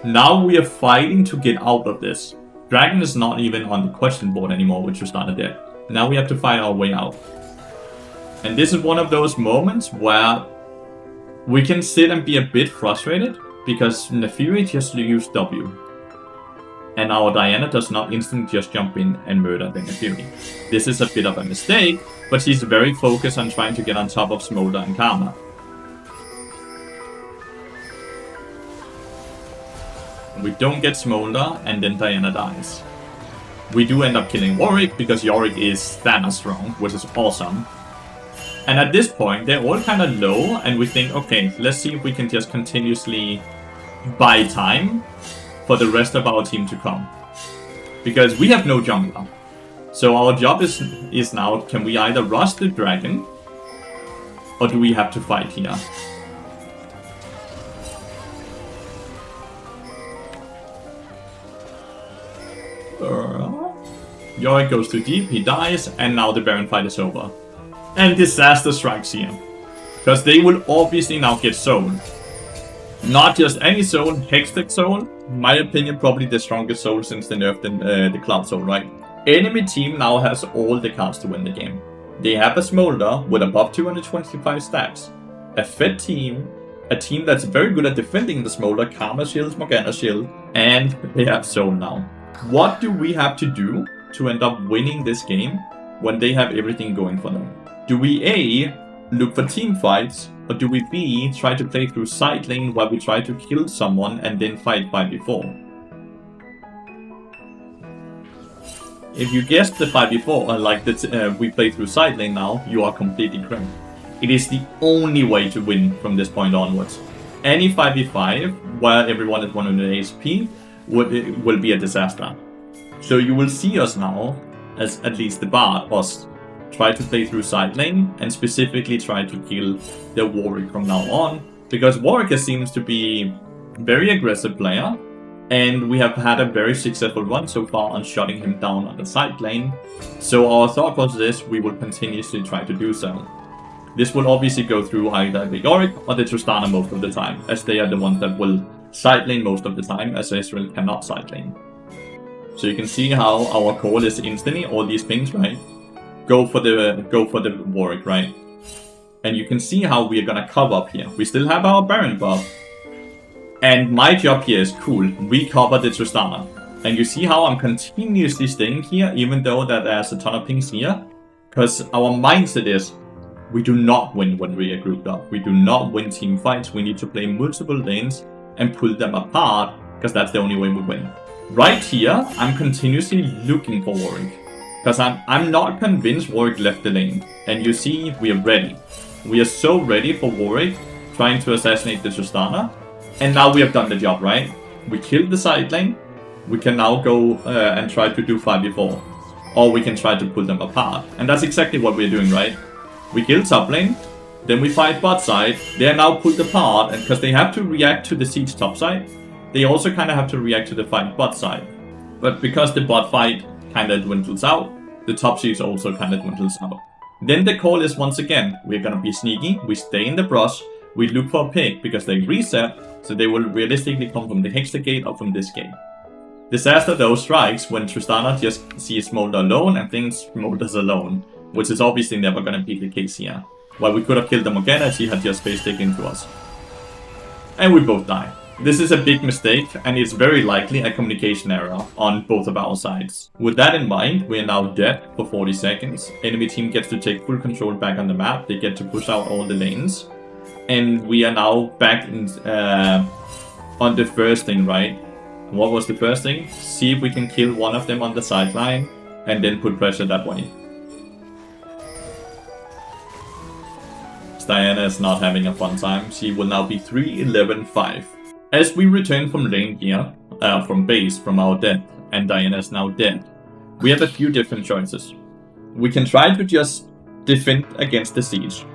Now we are fighting to get out of this. Dragon is not even on the question board anymore with Tristana dead. Now we have to fight our way out. And this is one of those moments where we can sit and be a bit frustrated, because Lathyrus just used W. And our Diana does not instantly just jump in and murder the Lathyrus. This is a bit of a mistake, but she's very focused on trying to get on top of Smolder and Karma. We don't get Smolder, and then Diana dies. We do end up killing Warwick, because Yorick is Thanos strong, which is awesome. And at this point, they're all kind of low, and we think, okay, let's see if we can just continuously buy time for the rest of our team to come. Because we have no jungler. So our job is now, can we either rush the dragon, or do we have to fight here? Yorick goes too deep, he dies, and now the Baron fight is over. And disaster strikes here. Because they will obviously now get Soul. Not just any Soul, Hextech Soul. In my opinion, probably the strongest Soul since they nerfed the Cloud Soul, right? Enemy team now has all the cards to win the game. They have a Smolder with above 225 stacks. A Fed team, a team that's very good at defending the Smolder, Karma Shield, Morgana Shield, and they have Soul now. What do we have to do to end up winning this game when they have everything going for them? Do we A, look for team fights, or do we B, try to play through side lane while we try to kill someone and then fight 5v4? If you guessed the 5v4, like that we play through side lane now, you are completely correct. It is the only way to win from this point onwards. Any 5v5 where everyone is 100 HP will be a disaster. So you will see us now, as at least the Bard, us try to play through side lane and specifically try to kill the Warwick from now on, because Warwick seems to be a very aggressive player, and we have had a very successful run so far on shutting him down on the side lane. So our thought process is we will continuously try to do so. This will obviously go through either the Yorick or the Tristana most of the time, as they are the ones that will side lane most of the time, as Ezreal cannot side lane. So you can see how our call is instantly, all these pings, right? Go for the Warwick, right? And you can see how we are gonna cover up here. We still have our Baron buff. And my job here is cool. We cover the Tristana. And you see how I'm continuously staying here, even though that there's a ton of pings here. Because our mindset is, we do not win when we are grouped up. We do not win team fights. We need to play multiple lanes and pull them apart, because that's the only way we win. Right here, I'm continuously looking for Warwick. Because I'm not convinced Warwick left the lane. And you see, we are ready. We are so ready for Warwick trying to assassinate the Tristana. And now we have done the job, right? We killed the side lane. We can now go and try to do 5v4. Or we can try to pull them apart. And that's exactly what we're doing, right? We kill top lane. Then we fight bot side. They are now pulled apart. And because they have to react to the siege top side, they also kind of have to react to the fight bot side. But because the bot fight kind of dwindles out, the top siege also kind of dwindles out. Then the call is once again, we're gonna be sneaky. We stay in the brush. We look for a pick because they reset. So they will realistically come from the Hextech gate or from this gate. Disaster though strikes when Tristana just sees Smolder alone and thinks Smolder's alone, which is obviously never gonna be the case here. While we could have killed the Morgana if she had just face taken into us. And we both die. This is a big mistake, and it's very likely a communication error on both of our sides. With that in mind, we are now dead for 40 seconds. Enemy team gets to take full control back on the map. They get to push out all the lanes. And we are now back in, on the first thing, right? What was the first thing? See if we can kill one of them on the sideline, and then put pressure that way. Diana is not having a fun time. She will now be 3-11-5. As we return from lane here, from base, from our death, and Diana is now dead, we have a few different choices. We can try to just defend against the siege.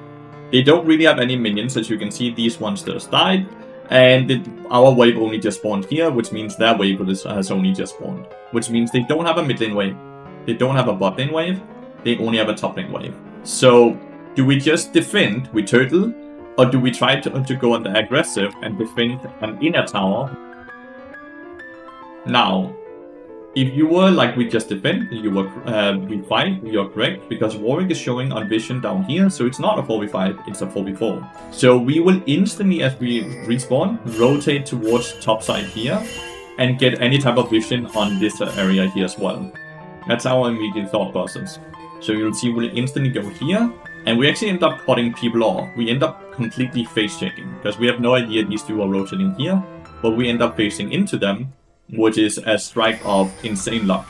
They don't really have any minions, as you can see, these ones just died, and our wave only just spawned here, which means their wave has only just spawned. Which means they don't have a mid lane wave, they don't have a bot lane wave, they only have a top lane wave. So, do we just defend, we turtle, or do we try to go on the aggressive and defend an inner tower? Now, if you were like we just defend, you were we fight, you're correct, because Warwick is showing on vision down here, so it's not a 4v5, it's a 4v4. So we will instantly, as we respawn, rotate towards top side here, and get any type of vision on this area here as well. That's our immediate thought process. So you'll see we'll instantly go here, and we actually end up cutting people off. We end up completely face checking, because we have no idea these two are rotating here, but we end up facing into them, which is a strike of insane luck.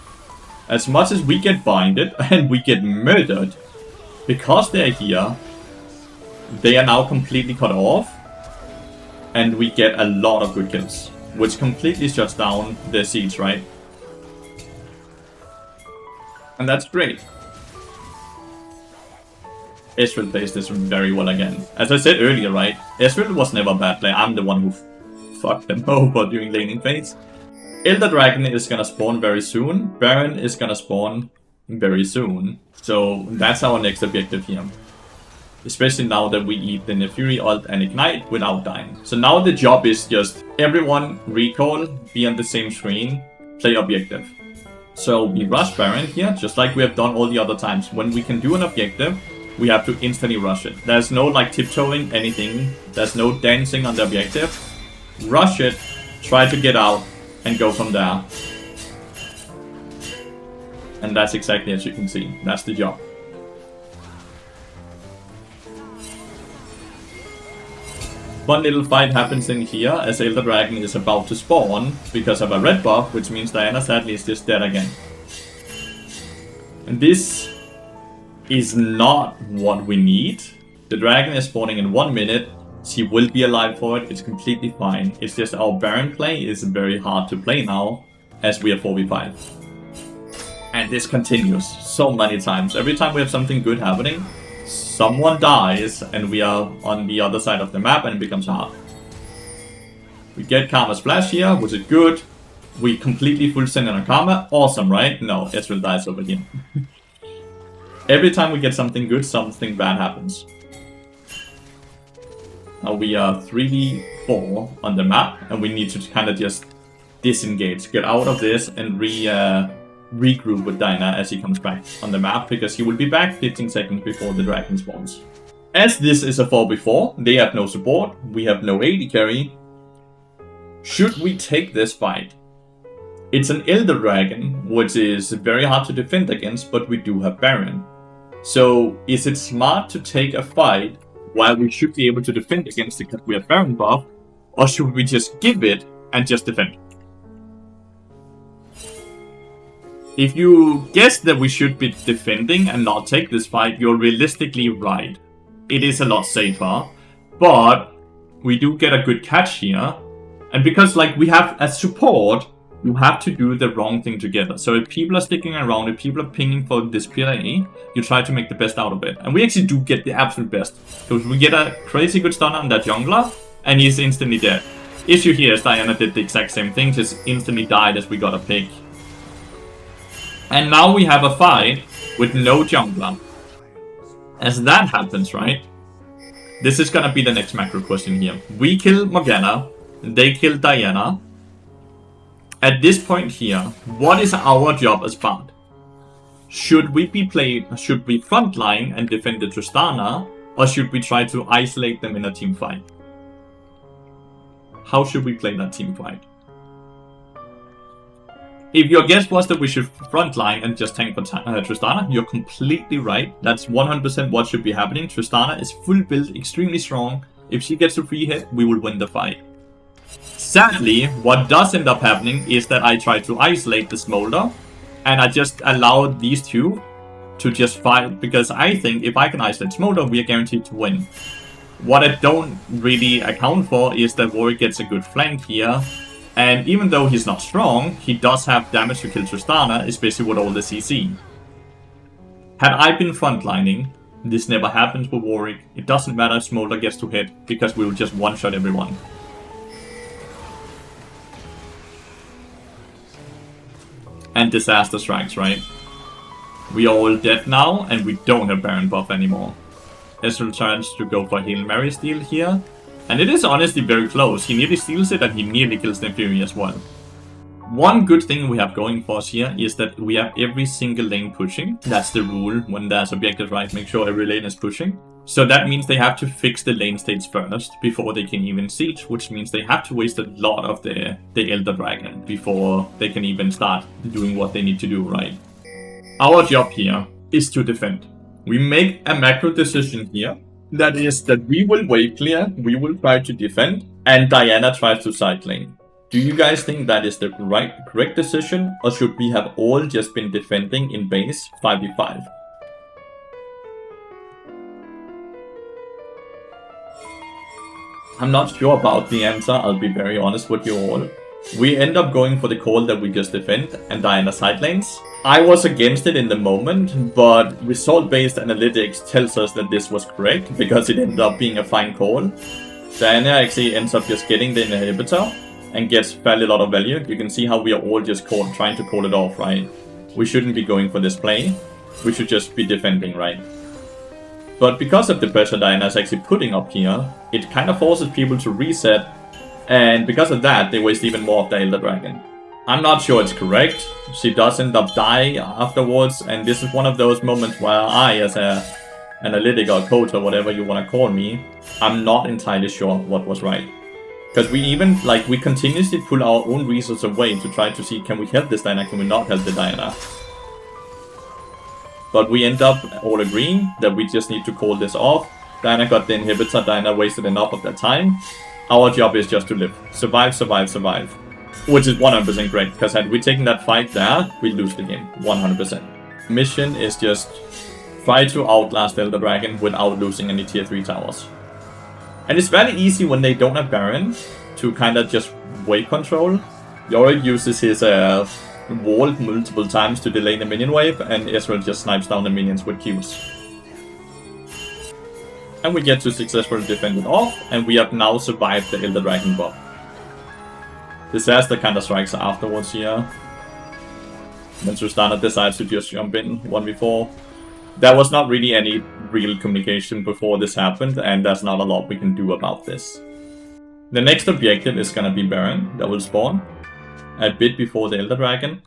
As much as we get binded and we get murdered, because they're here, they are now completely cut off, and we get a lot of good kills, which completely shuts down the siege, right? And that's great. Ezreal plays this very well again. As I said earlier, right? Ezreal was never a bad player. I'm the one who fucked them over during laning phase. Elder Dragon is gonna spawn very soon. Baron is gonna spawn very soon. So that's our next objective here. Especially now that we eat the Lathyrus ult and ignite without dying. So now the job is just everyone recall, be on the same screen, play objective. So we rush Baron here, just like we have done all the other times. When we can do an objective, we have to instantly rush it. There's no like tiptoeing, anything. There's no dancing on the objective. Rush it, try to get out, and go from there. And that's exactly as you can see. That's the job. One little fight happens in here as Elder Dragon is about to spawn because of a red buff, which means Diana sadly is just dead again. And this is not what we need. The dragon is spawning in 1 minute. She will be alive for it. It's completely fine. It's just our Baron play is very hard to play now as we are 4v5. And this continues so many times. Every time we have something good happening, someone dies and we are on the other side of the map and it becomes hard. We get Karma Splash here, which is good. We completely full send on Karma. Awesome, right? No, Ezreal dies over here. Every time we get something good, something bad happens. Now we are 3v4 on the map and we need to kind of just disengage, get out of this and regroup with Diana as he comes back on the map, because he will be back 15 seconds before the dragon spawns. As this is a 4v4, they have no support, we have no AD carry. Should we take this fight? It's an Elder Dragon, which is very hard to defend against, but we do have Baron. So is it smart to take a fight while we should be able to defend against it because we have Baron buff, or should we just give it and just defend? If you guess that we should be defending and not take this fight, you're realistically right. It is a lot safer, but we do get a good catch here. And because like we have a support, you have to do the wrong thing together. So if people are sticking around, if people are pinging for this play, you try to make the best out of it. And we actually do get the absolute best. Because we get a crazy good stun on that jungler, and he's instantly dead. Issue here is Diana did the exact same thing, just instantly died as we got a pick. And now we have a fight with no jungler. As that happens, right? This is gonna be the next macro question here. We kill Morgana, they kill Diana. At this point here, what is our job as bot? Should we frontline and defend the Tristana, or should we try to isolate them in a team fight? How should we play that team fight? If your guess was that we should frontline and just tank for Tristana, you're completely right. That's 100% what should be happening. Tristana is full build, extremely strong. If she gets a free hit, we will win the fight. Sadly, what does end up happening is that I try to isolate the Smolder, and I just allow these two to just fight, because I think if I can isolate Smolder, we are guaranteed to win. What I don't really account for is that Warwick gets a good flank here, and even though he's not strong, he does have damage to kill Tristana, especially with all the CC. Had I been frontlining, this never happens with Warwick. It doesn't matter if Smolder gets to hit, because we will just one-shot everyone. And disaster strikes, right? We are all dead now, and we don't have Baron buff anymore. Ezreal tries to go for Hail Mary steal here. And it is honestly very close. He nearly steals it, and he nearly kills the Fury as well. One good thing we have going for us here is that we have every single lane pushing. That's the rule when there's objective, right? Make sure every lane is pushing. So that means they have to fix the lane states first before they can even siege, which means they have to waste a lot of the Elder Dragon before they can even start doing what they need to do, right? Our job here is to defend. We make a macro decision here. That is that we will wave clear, we will try to defend, and Diana tries to side lane. Do you guys think that is the correct decision, or should we have all just been defending in base 5v5? I'm not sure about the answer, I'll be very honest with you all. We end up going for the call that we just defend and Diana side lanes. I was against it in the moment, but result-based analytics tells us that this was correct because it ended up being a fine call. Diana actually ends up just getting the inhibitor, and gets fairly a lot of value. You can see how we are all just trying to call it off, right? We shouldn't be going for this play. We should just be defending, right? But because of the pressure Diana is actually putting up here, it kind of forces people to reset, and because of that, they waste even more of the Elder Dragon. I'm not sure it's correct. She does end up dying afterwards, and this is one of those moments where I, as an analytic or coach or whatever you want to call me, I'm not entirely sure what was right. Because we continuously pull our own resources away to try to see, can we help this Diana, can we not help the Diana? But we end up all agreeing that we just need to call this off. Diana got the inhibitor, Diana wasted enough of that time. Our job is just to live. Survive, survive, survive. Which is 100% great, because had we taken that fight there, we'd lose the game. 100%. Mission is just try to outlast Elder Dragon without losing any tier 3 towers. And it's very easy when they don't have Baron to kind of just wave control. Yorick uses his wall multiple times to delay the minion wave, and Ezreal just snipes down the minions with Qs. And we get to successfully defend it off, and we have now survived the Elder Dragon buff. Disaster kind of strikes afterwards here. When Tristana decides to just jump in 1v4. There was not really any real communication before this happened, and there's not a lot we can do about this. The next objective is gonna be Baron, that will spawn a bit before the Elder Dragon.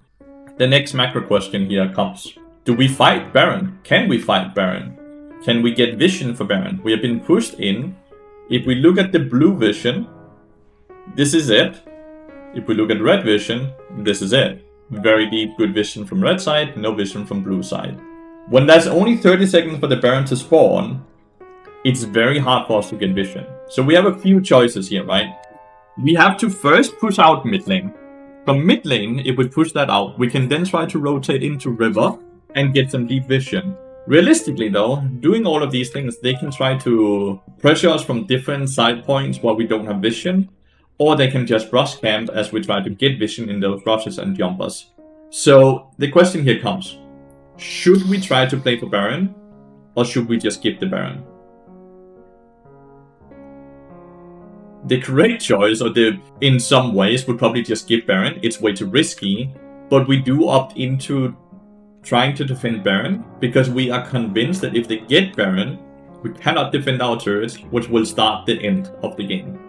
The next macro question here comes. Do we fight Baron? Can we fight Baron? Can we get vision for Baron? We have been pushed in. If we look at the blue vision, this is it. If we look at red vision, this is it. Very deep, good vision from red side, no vision from blue side. When there's only 30 seconds for the Baron to spawn, it's very hard for us to get vision. So we have a few choices here, right? We have to first push out mid lane. From mid lane, if we push that out, we can then try to rotate into river and get some deep vision. Realistically though, doing all of these things, they can try to pressure us from different side points while we don't have vision, or they can just rush camp as we try to get vision in those rushes and jump us. So the question here comes, should we try to play for Baron, or should we just give the Baron? The correct choice, in some ways, would probably just give Baron. It's way too risky, but we do opt into trying to defend Baron, because we are convinced that if they get Baron, we cannot defend our turrets, which will start the end of the game.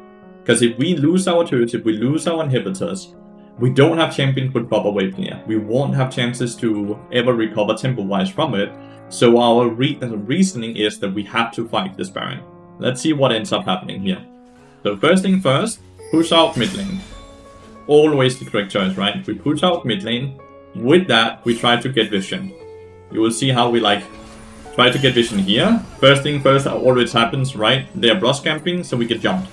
Because if we lose our turrets, if we lose our inhibitors, we don't have champions with proper wave clear. We won't have chances to ever recover tempo-wise from it, so our reasoning is that we have to fight this Baron. Let's see what ends up happening here. So first thing first, push out mid lane. Always the correct choice, right? We push out mid lane. With that, we try to get vision. You will see how we try to get vision here. First thing first always happens, right? They are brush camping, so we get jumped.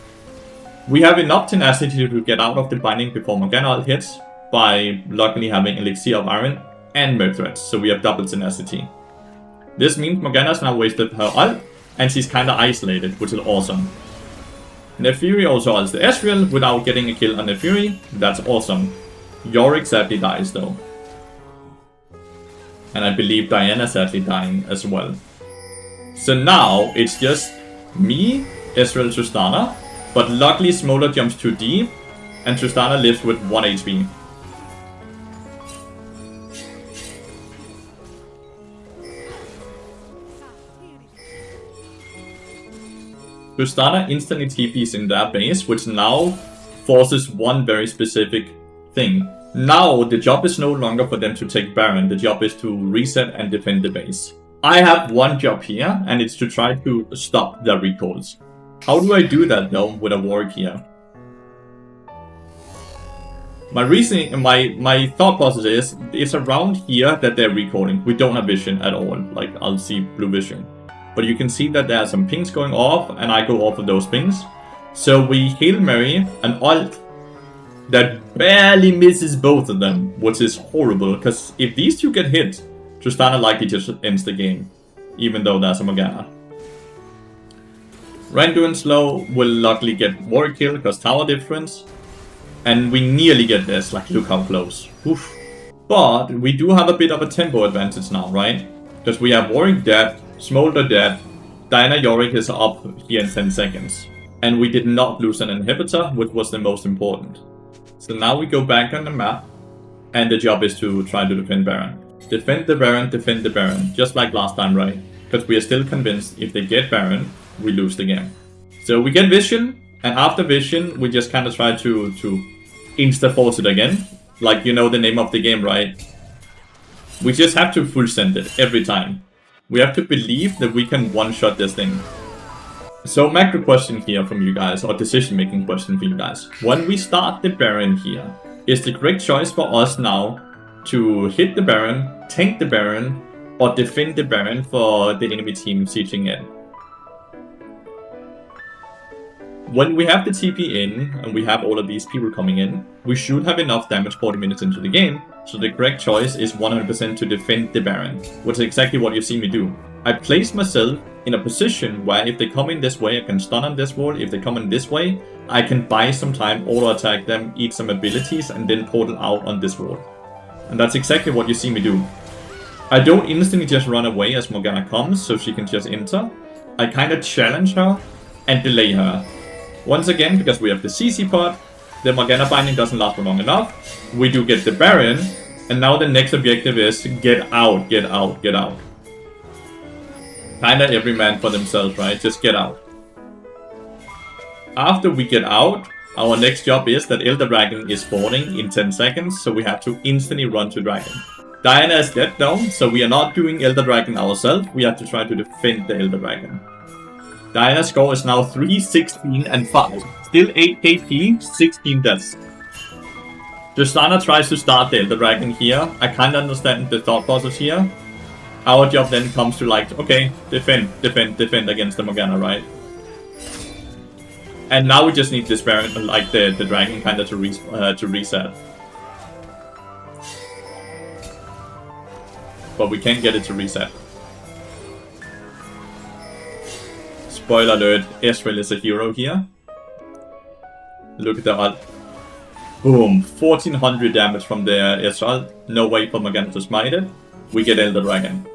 We have enough tenacity to get out of the binding before Morgana ult hits by luckily having Elixir of Iron and Merc Threats, so we have double tenacity. This means Morgana's now wasted her ult, and she's kinda isolated, which is awesome. Lathyrus also ults the Ezreal without getting a kill on Lathyrus, that's awesome. Yorick sadly dies though. And I believe Diana sadly dying as well. So now it's just me, Ezreal, Tristana, but luckily Smolder jumps too deep, and Tristana lives with 1 HP. Tristana instantly TPs in their base, which now forces one very specific thing. Now the job is no longer for them to take Baron, the job is to reset and defend the base. I have one job here, and it's to try to stop their recalls. How do I do that though with a Warwick here? My reasoning, my thought process is, it's around here that they're recalling. We don't have vision at all, I'll see blue vision. But you can see that there are some pings going off, and I go off of those pings. So we Hail Mary an ult that barely misses both of them, which is horrible, because if these two get hit, Tristana likely just ends the game, even though there's a Morgana. Randuin slow will luckily get Warwick kill, because tower difference, and we nearly get this, look how close. Oof. But we do have a bit of a tempo advantage now, right? Because we have Warwick dead, Smolder dead, Diana Yorick is up here in 10 seconds. And we did not lose an inhibitor, which was the most important. So now we go back on the map, and the job is to try to defend Baron. Defend the Baron, defend the Baron, just like last time, right? Because we are still convinced if they get Baron, we lose the game. So we get Vision, and after Vision, we just kind of try to insta-force it again. Like, you know the name of the game, right? We just have to full send it every time. We have to believe that we can one-shot this thing. So macro question here from you guys, or decision-making question for you guys. When we start the Baron here, is the correct choice for us now to hit the Baron, tank the Baron, or defend the Baron for the enemy team sieging in? When we have the TP in, and we have all of these people coming in, we should have enough damage 40 minutes into the game, so the correct choice is 100% to defend the Baron, which is exactly what you see me do. I place myself in a position where if they come in this way, I can stun on this wall. If they come in this way, I can buy some time, auto-attack them, eat some abilities, and then portal out on this wall. And that's exactly what you see me do. I don't instantly just run away as Morgana comes, so she can just enter. I kind of challenge her and delay her. Once again, because we have the CC pod, the Morgana binding doesn't last for long enough. We do get the Baron, and now the next objective is get out, get out, get out. Kinda every man for themselves, right? Just get out. After we get out, our next job is that Elder Dragon is spawning in 10 seconds, so we have to instantly run to Dragon. Diana is dead now, so we are not doing Elder Dragon ourselves, we have to try to defend the Elder Dragon. Diana's score is now 3, 16, and 5. Still 8 KP, 16 deaths. Justana tries to start the Elder Dragon here. I can't understand the thought process here. Our job then comes to like, okay, defend, defend, defend against the Morgana, right? And now we just need this Baron, like the Dragon kind of to reset. But we can't get it to reset. Spoiler alert, Ezreal is a hero here. Look at the ult. Boom, 1400 damage from the Ezreal. No way for Morgana to smite it. We get Elder Dragon.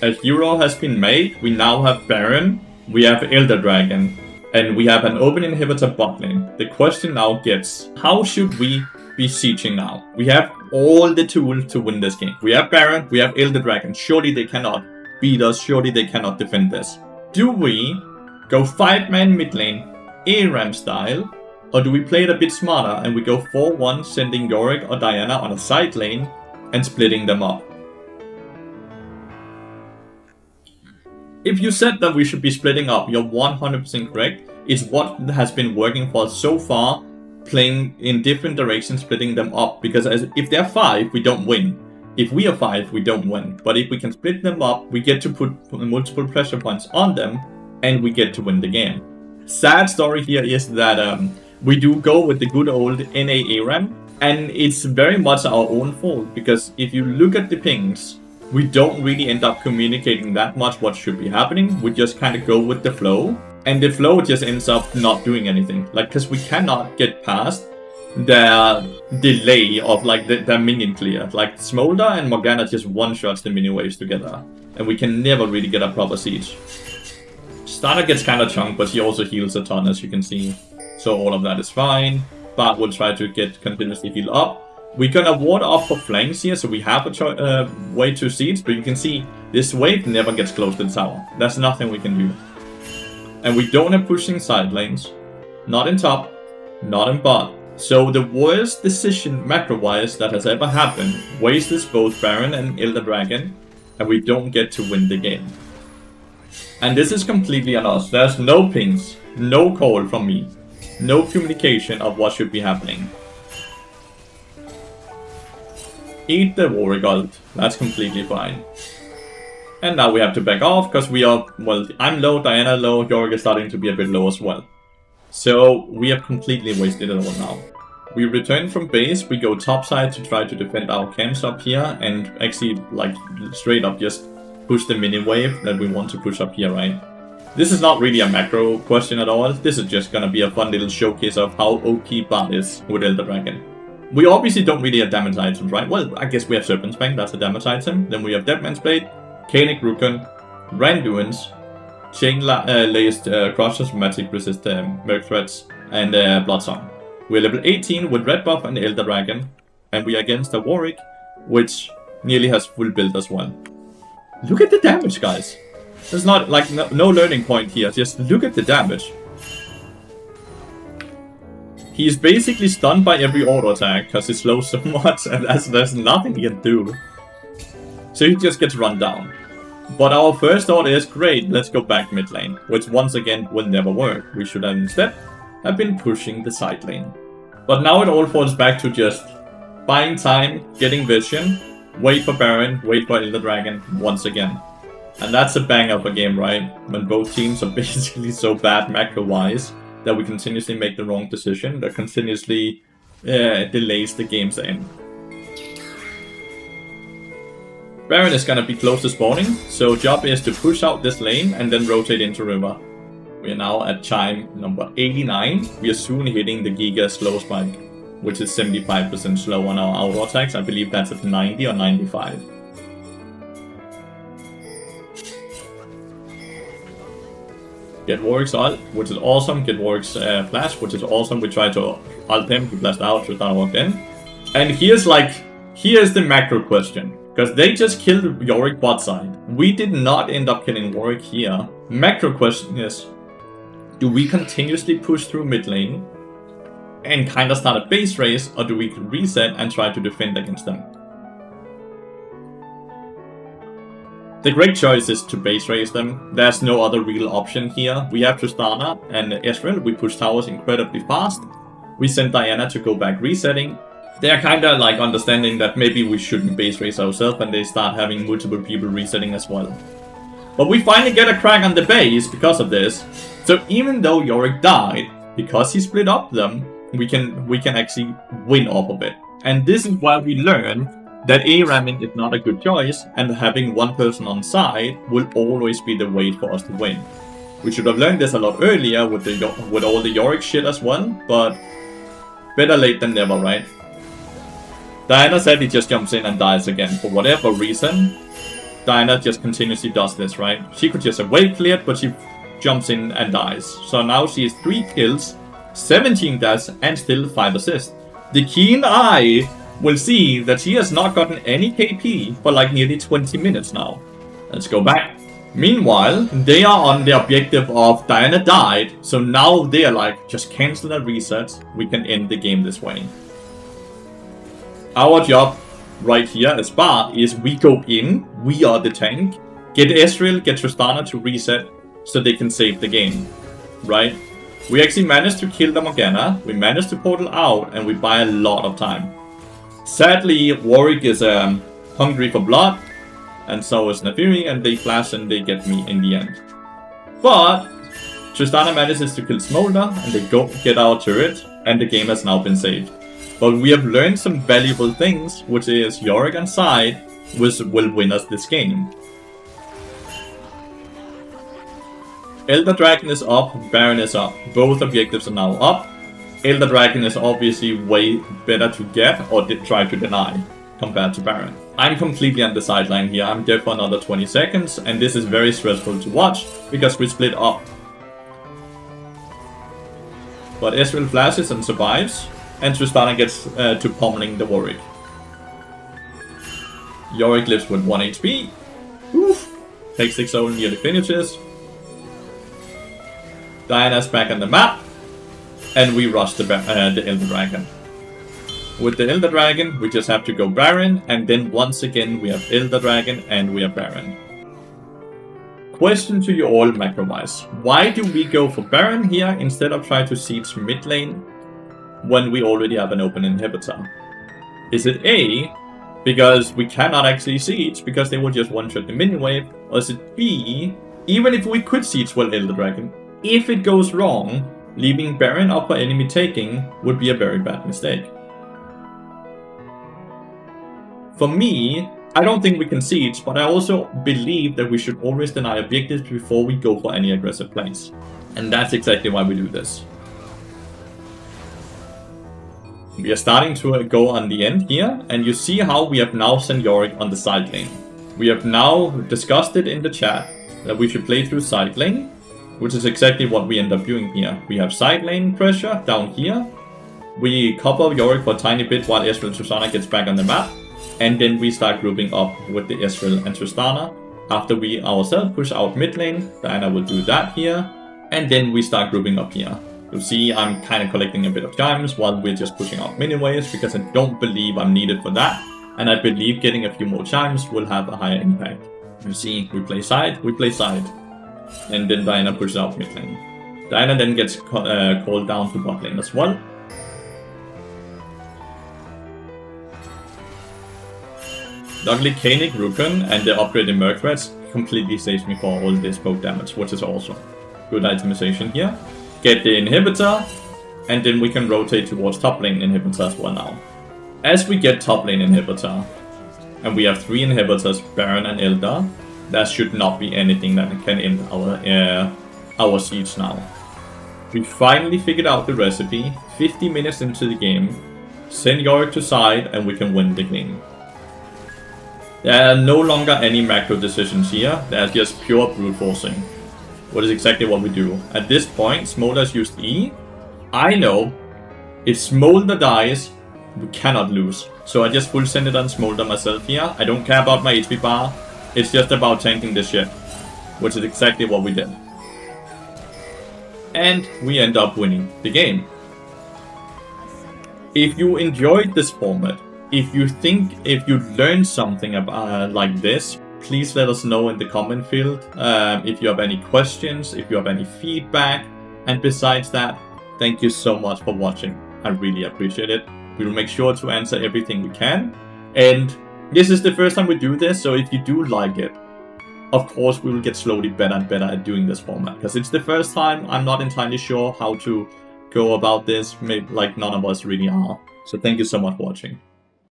A hero has been made. We now have Baron. We have Elder Dragon. And we have an open inhibitor bot lane. The question now gets, how should we be sieging now? We have all the tools to win this game. We have Baron, we have Elder Dragon. Surely they cannot beat us. Surely they cannot defend this. Do we go 5-man mid lane, ARAM style, or do we play it a bit smarter and we go 4-1 sending Yorick or Diana on a side lane and splitting them up? If you said that we should be splitting up, you're 100% correct. It's what has been working for us so far, playing in different directions, splitting them up. Because if they're 5, we don't win. If we are 5, we don't win. But if we can split them up, we get to put multiple pressure points on them, and we get to win the game. Sad story here is that we do go with the good old NA ARAM, and it's very much our own fault, because if you look at the pings, we don't really end up communicating that much what should be happening. We just kind of go with the flow, and the flow just ends up not doing anything. Like, because we cannot get past the delay of like the minion clear. Like Smolder and Morgana just one-shots the minion waves together, and we can never really get a proper siege. Starter gets kind of chunked, but he also heals a ton, as you can see. So all of that is fine. But we'll try to get continuously heal up. We're gonna ward off for flanks here, so we have a way to siege, but you can see this wave never gets close to the tower. There's nothing we can do. And we don't have pushing side lanes. Not in top, not in bot. So the worst decision macro-wise that has ever happened wastes both Baron and Elder Dragon, and we don't get to win the game. And this is completely on us. There's no pings, no call from me, no communication of what should be happening. Eat the Warwick ult, that's completely fine. And now we have to back off, because we are, well, I'm low, Diana low, Yorick is starting to be a bit low as well. So we have completely wasted it all now. We return from base, we go topside to try to defend our camps up here, and actually, like, straight up just push the minion wave that we want to push up here, right? This is not really a macro question at all, this is just gonna be a fun little showcase of how OP bot is with Elder Dragon. We obviously don't really have damage items, right? Well, I guess we have Serpent's Fang, that's a damage item. Then we have Deadman's Blade, Kaenic Rukon, Randuin's, Chain Laced Crushers, Magic Resist Merc Threats, and Blood Song. We're level 18 with red buff and Elder Dragon. And we are against a Warwick, which nearly has full build as well. Look at the damage, guys. There's not, like, no learning point here. Just look at the damage. He's basically stunned by every auto attack because he slows so much and there's nothing he can do. So he just gets run down. But our first thought is, great, let's go back mid lane, which once again will never work. We should have instead have been pushing the side lane. But now it all falls back to just buying time, getting vision, wait for Baron, wait for Elder Dragon once again. And that's a bang of a game, right? When both teams are basically so bad macro-wise that we continuously make the wrong decision, that continuously delays the game's end. Baron is gonna be close to spawning, so job is to push out this lane and then rotate into river. We are now at chime number 89. We are soon hitting the Giga slow spike, which is 75% slow on our auto attacks. I believe that's at 90 or 95. Get Warwick's ult, which is awesome. Get Warwick's flash, which is awesome. We try to ult him, he flashed out, Tristana walked in. And here's the macro question. Because they just killed Yorick bot side. We did not end up killing Warwick here. Macro question is, do we continuously push through mid lane and kind of start a base race, or do we reset and try to defend against them? The great choice is to base race them. There's no other real option here. We have Tristana and Ezreal. We push towers incredibly fast. We send Diana to go back resetting. They're kind of like understanding that maybe we shouldn't base race ourselves, and they start having multiple people resetting as well. But we finally get a crack on the base because of this. So even though Yorick died, because he split up them, we can actually win off of it. And this is why we learn that A-ramming is not a good choice, and having one person on side will always be the way for us to win. We should have learned this a lot earlier with all the Yorick shit as well, but better late than never, right? Diana said he just jumps in and dies again. For whatever reason, Diana just continuously does this, right? She could just have wave cleared, but she jumps in and dies. So now she has 3 kills, 17 deaths, and still 5 assists. The keen eye will see that she has not gotten any KP for like nearly 20 minutes now. Let's go back. Meanwhile, they are on the objective of Diana died, so now they are like, just cancel that reset, we can end the game this way. Our job right here as Bard is we go in, we are the tank, get Ezreal, get Tristana to reset so they can save the game, right? We actually managed to kill the Morgana, we managed to portal out, and we buy a lot of time. Sadly, Warwick is hungry for blood, and so is Lathyrus, and they flash and they get me in the end. But Tristana manages to kill Smolder, and they get our turret, and the game has now been saved. But we have learned some valuable things, which is Yorick on side will win us this game. Elder Dragon is up, Baron is up. Both objectives are now up. Elder Dragon is obviously way better to get or try to deny compared to Baron. I'm completely on the sideline here. I'm dead for another 20 seconds, and this is very stressful to watch because we split up. But Ezreal flashes and survives, and Tristana gets to pummeling the Warwick. Yorick lives with 1 HP. Oof. Takes 6 0, nearly finishes. Diana's back on the map, and we rush the Elder Dragon. With the Elder Dragon, we just have to go Baron, and then once again we have Elder Dragon and we have Baron. Question to you all macro-wise. Why do we go for Baron here instead of try to siege mid lane when we already have an open inhibitor? Is it A, because we cannot actually siege because they will just one-shot the minion wave, or is it B, even if we could siege well Elder Dragon, if it goes wrong, leaving Baron up for enemy taking would be a very bad mistake. For me, I don't think we can siege, but I also believe that we should always deny objectives before we go for any aggressive plays. And that's exactly why we do this. We are starting to go on the end here, and you see how we have now sent Yorick on the side lane. We have now discussed it in the chat that we should play through side lane, which is exactly what we end up doing here. We have side lane pressure down here, We cover Yorick for a tiny bit while Ezreal and Tristana gets back on the map. And then we start grouping up with the Ezreal and Tristana. After we ourselves push out mid lane, Diana will do that here. And then we start grouping up here. You'll see I'm kind of collecting a bit of diamonds while we're just pushing out mini waves because I don't believe I'm needed for that. And I believe getting a few more chimes will have a higher impact. You see, we play side. And then Diana pushes out mid lane. Diana then gets called down to bot lane as well. Luckily, Koenig, Rukun, and the upgraded Mercreds completely saves me for all this poke damage, which is awesome. Good itemization here. Get the inhibitor, and then we can rotate towards top lane inhibitor as well now. As we get top lane inhibitor, and we have 3 inhibitors, Baron and Elder, there should not be anything that can end our siege now. We finally figured out the recipe, 50 minutes into the game, send Yorick to side, and we can win the game. There are no longer any macro decisions here, there's just pure brute forcing. What is exactly what we do. At this point, Smolder's used E. I know, if Smolder dies, we cannot lose. So I just full send it on Smolder myself here. I don't care about my HP bar, it's just about tanking this shit. Which is exactly what we did. And we end up winning the game. If you enjoyed this format, if you learned something about like this, please let us know in the comment field. If you have any questions, if you have any feedback. And besides that, thank you so much for watching. I really appreciate it. We will make sure to answer everything we can. And this is the first time we do this, so if you do like it, of course we will get slowly better and better at doing this format. Because it's the first time, I'm not entirely sure how to go about this. Maybe like none of us really are. So thank you so much for watching.